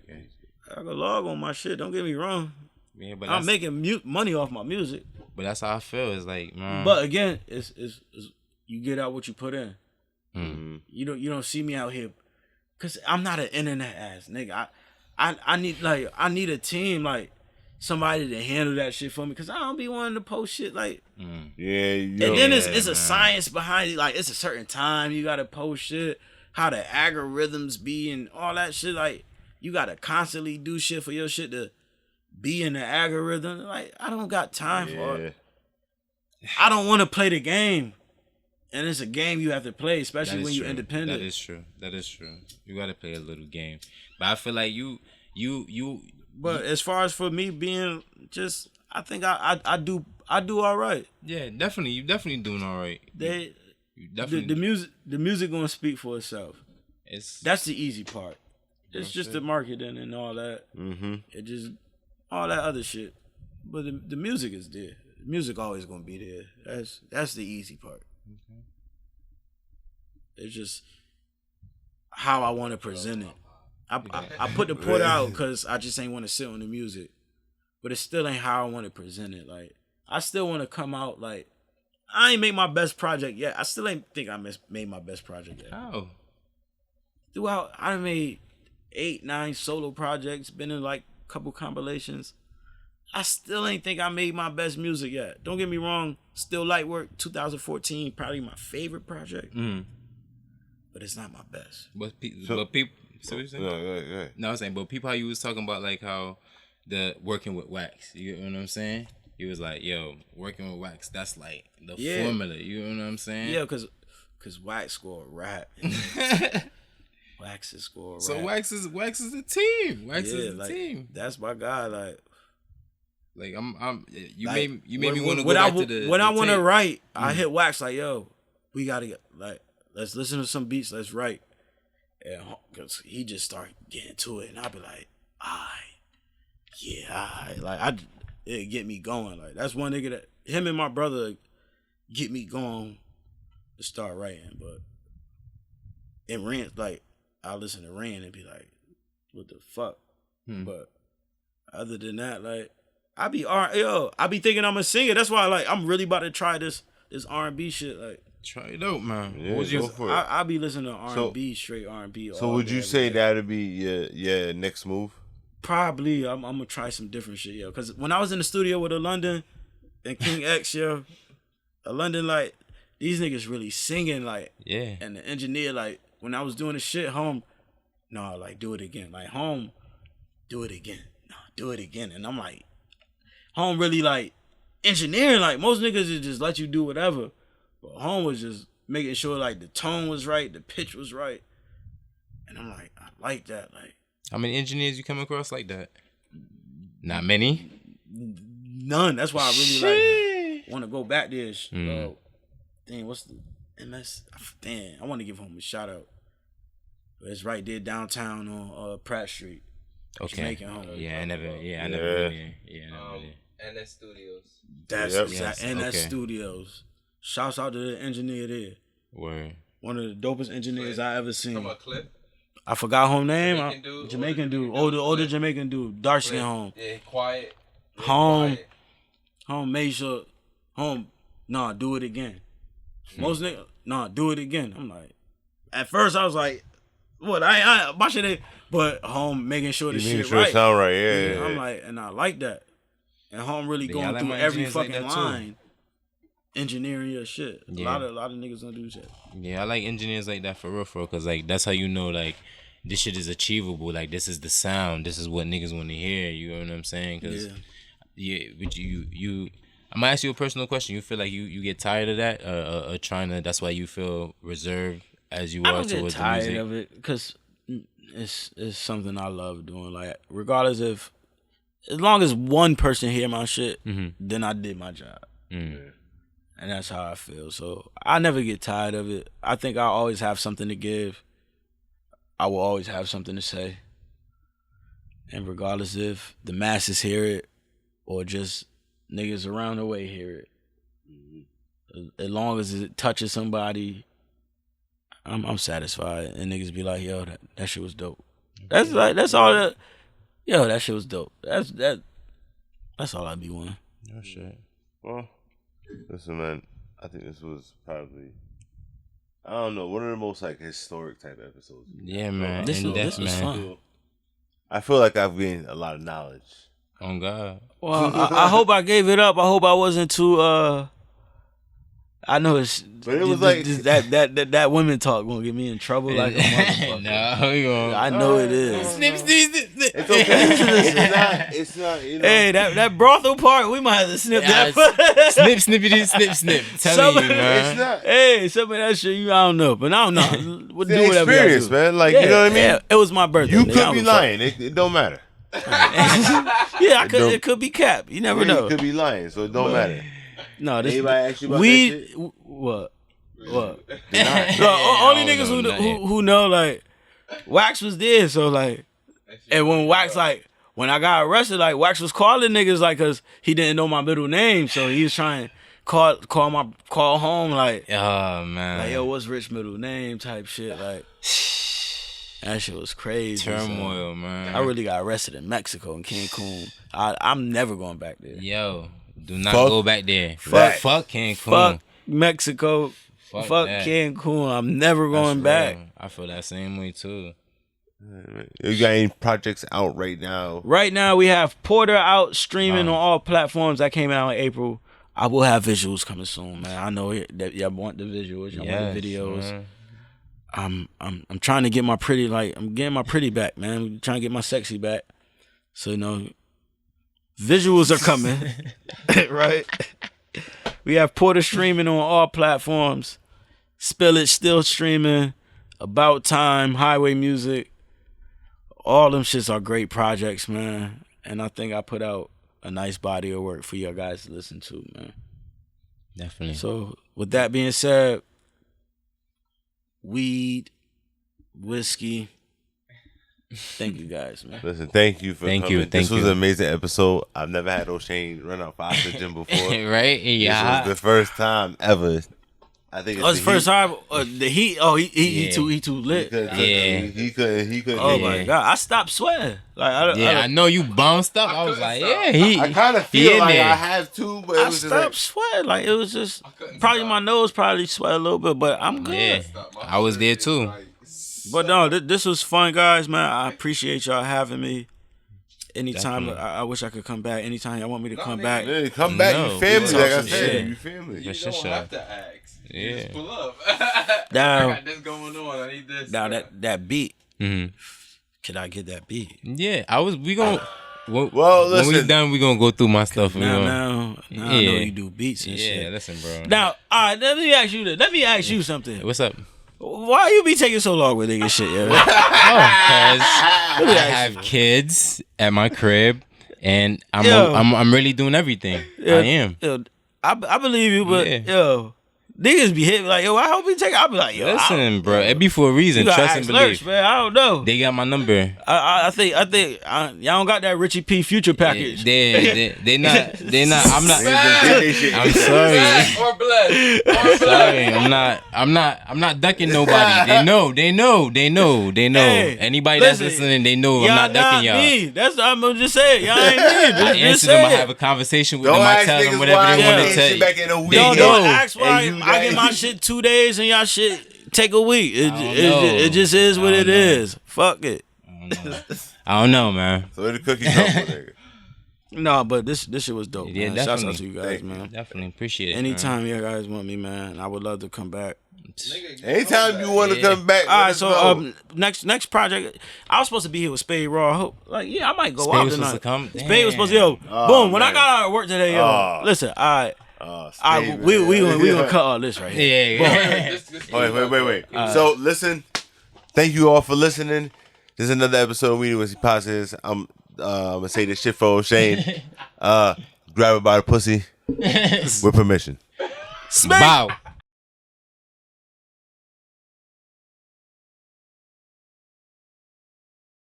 I could log on my shit. Don't get me wrong. Yeah, but I'm making money off my music. But that's how I feel. It's like, man. But again, it's you get out what you put in. You don't see me out here cause I'm not an internet ass nigga. I need a team, like somebody to handle that shit for me, cause I don't be wanting to post shit like. Yeah, And then it's a science behind it. Like it's a certain time you gotta post shit, how the algorithms be and all that shit. Like you gotta constantly do shit for your shit to be in the algorithm. Like I don't got time for it. I don't want to play the game, and it's a game you have to play, especially when you're independent. That is true. You gotta play a little game, but I feel like you. But as far as for me being just, I think I do all right. Yeah, definitely. You definitely doing all right. The music gonna speak for itself. That's the easy part. It's just the marketing and all that. It just all that other shit. But the music is there. The music always gonna be there. That's the easy part. It's just how I want to present it. I put the put out because I just ain't want to sit on the music, but it still ain't how I want to present it. Like I still want to come out like I ain't made my best project yet. I still ain't think I made my best project yet. How? Throughout, I made 8, 9 solo projects, been in like a couple compilations. I still ain't think I made my best music yet. Don't get me wrong, Still Light Work 2014, probably my favorite project, but it's not my best. But people. So what you saying? No, I'm saying, but people, how you was talking about like how the working with Wax, you know what I'm saying? He was like, yo, working with Wax, that's like the formula, you know what I'm saying? Yeah, cause Wax scored rap. Wax is scored rap. So Wax is the team. Wax is the team. That's my guy. Like you made me want to go back to the. When I want to write, I hit Wax like, yo, we gotta get let's listen to some beats, let's write. And cause he just started getting to it, and I'd be like, like it get me going. Like that's one nigga that him and my brother get me going to start writing. But in Ren, like I listen to Ren and be like, what the fuck? But other than that, like I be thinking I'm a singer. That's why like I'm really about to try this R&B shit. Like try it out, man. Yeah, I be listening to R&B, straight R&B. So would you say that'd be your next move? Probably. I'm gonna try some different shit, yo. Cause when I was in the studio with a London and King X, yo, a London, like these niggas really singing, like, and the engineer, like, when I was doing the shit, home, no, like do it again, like home, do it again, no, do it again, and I'm like, home really like engineering, like most niggas would just let you do whatever. Home was just making sure like the tone was right, the pitch was right, and I'm like, I like that. Like, how many engineers you come across like that? Not many. None. That's why I really like want to go back there. Damn, what's the MS? Damn, I want to give home a shout out. But it's right there downtown on Pratt Street. Okay. Jamaican home. I never been there. NS Studios. That's exactly NS Studios. Shouts out to the engineer there. Word. One of the dopest engineers I ever seen. From a clip. I forgot home name. Jamaican dude. Older Jamaican dude. Dark skin home. Yeah, quiet. Home made sure. Home, nah, do it again. Most niggas, nah, do it again. I'm like, at first I was like, what? My shit ain't. But home making sure the shit right. Sound right. Yeah. I'm like, and I like that. And home really going through every fucking line. Engineering your shit. A lot of niggas don't do shit. Yeah, I like engineers like that for real, cause like that's how you know like this shit is achievable. Like this is the sound. This is what niggas want to hear. You know what I'm saying? Cause but you. I'm gonna ask you a personal question. You feel like you get tired of that, or trying to? That's why you feel reserved as you are towards the music. I don't get tired of it, cause it's something I love doing. Like regardless if, as long as one person hear my shit, then I did my job. And that's how I feel. So I never get tired of it. I think I always have something to give. I will always have something to say. And regardless if the masses hear it or just niggas around the way hear it, as long as it touches somebody, I'm satisfied. And niggas be like, yo, that shit was dope. That's all that. Yo, that shit was dope. That's all I be wanting. No shit. Well, listen, man. I think this was probably I don't know, one of the most like historic type episodes. Yeah, man. This In depth, was man. fun. I feel like I've gained a lot of knowledge. Oh God. Well, I hope I gave it up. I hope I wasn't too. I know it's. But it was like that women talk gonna get me in trouble like a motherfucker. No, we gonna. I know it is. Snip, snip, snip, snip. it's okay. It's not. You know. Hey, that brothel part, we might have to snip Yeah, that. snip, snippity, snip, snip. Telling you, man. It's not. Hey, some of that shit, I don't know, but I don't know. We'll It's do an whatever you experience, gotta do. man. Like Yeah, you know what I mean. yeah, it was my birthday. You nigga. I could don't be give a fuck. lying. It don't matter. Yeah, it could be cap. You never Yeah, know. you could be lying, so it don't matter. No, this Anybody ask you about weed. that shit? What? What? Yeah, No, only I don't niggas know who know like Wax was there, so like, and when Wax like when I got arrested, like Wax was calling niggas like, cause he didn't know my middle name, so he was trying to call home like, Oh man. like yo, what's Rich middle name type shit like. That shit was crazy. Turmoil, son. man. I really got arrested in Mexico in Cancun. I'm never going back there. Yo, do not Fuck go back there. Fuck- Fuck Cancun. Fuck Mexico. Fuck Fuck that. Cancun. I'm never going That's back. real. I feel that same way too. You got any projects out right now? Right now we have Porter out streaming on all platforms. That came out in April. I will have visuals coming soon, man. I know that y'all want the visuals, y'all want the videos. Man. I'm trying to get my pretty, like I'm getting my pretty back, man. I'm trying to get my sexy back. So visuals are coming. Right? We have Porter streaming on all platforms. Spill It still streaming. About Time, Highway Music. All them shits are great projects, man. And I think I put out a nice body of work for you guys to listen to, man. Definitely. So with that being said, weed, whiskey. Thank you guys, man. Listen, thank you for Thank coming. you, This thank was you. an amazing episode. I've never had O'Shane run out for oxygen before. Right? Yeah. This was the first time ever. I think it's Oh, it's the first time the heat. Oh, he Yeah. too lit. He couldn't. Oh get my it. god, I stopped sweating. Like I know you bounced up. I was like, yeah, he. I kind of he feel in like there. I have to, but it I was just stopped like, sweating. Like it was just probably my nose probably sweat a little bit, but I'm good. Yeah, I was there too. But no, this was fun, guys, man. I appreciate y'all having me. Anytime, Definitely. I wish I could come back. Anytime y'all want me to come back. hey, come back, No, you family. we Like I talk some said, shit. you family. For You sure. don't have to ask. You Yeah. just pull up. Now- I got this going on. I need this. Now that beat, Hmm. can I get that beat? Yeah, we gonna. Well, when we listen. done, we gonna go through my stuff. We Now, gonna- now I know Yeah. you do beats and Yeah, shit. listen, bro. Now, all right, let me ask you this. Let me ask you something. What's up? Why you be taking so long with nigga shit, yo? Oh, cause I ask have kids at my crib, and Yo. I'm really doing everything. I am. Yo, I believe you, but Yeah. yo, niggas be hit like, yo, I hope you take. I be like, yo, Listen, bro, it be for a reason. you gotta Trust ask and lyrics, believe. man. I don't know. They got my number. I think y'all don't got that Richie P future package. They not. I'm not. I'm Or sorry. blessed. Sorry, I'm not ducking nobody. They know. Hey, Anybody that's listen, listening, they know y'all I'm not ducking y'all. me. That's what I'm just saying. Y'all ain't me. I Just answer say them. I it. have a conversation with Don't them. I ask tell them niggas whatever why they Yeah. want they to tell sit you. back in a week. They Don't know. ask why And you I get my guys- shit 2 days and y'all shit take a week. I don't know. It just is what I it don't know. is. Fuck it. I don't know, man. So where the cookie come from, nigga? No, but this shit was dope. Yeah, man. Shouts out definitely. to you guys, Thank you. man. Definitely appreciate it. Anytime you guys want me, man, I would love to come back. Anytime you want to Yeah. come back, All right, let us so know. next project, I was supposed to be here with Spade Raw. I hope, like, yeah, I might go Spade out was tonight. supposed to come? Spade was supposed to Damn. boom. When I man. got out of work today, yo, Oh. listen, all right, Spade, we man. gonna cut all this right here. Yeah. Wait. So listen, thank you all for listening. This is another episode of We Need Whiskey Positives. I'm gonna say this shit for O'Shane. Grab it by the pussy with permission. Spade. Bow.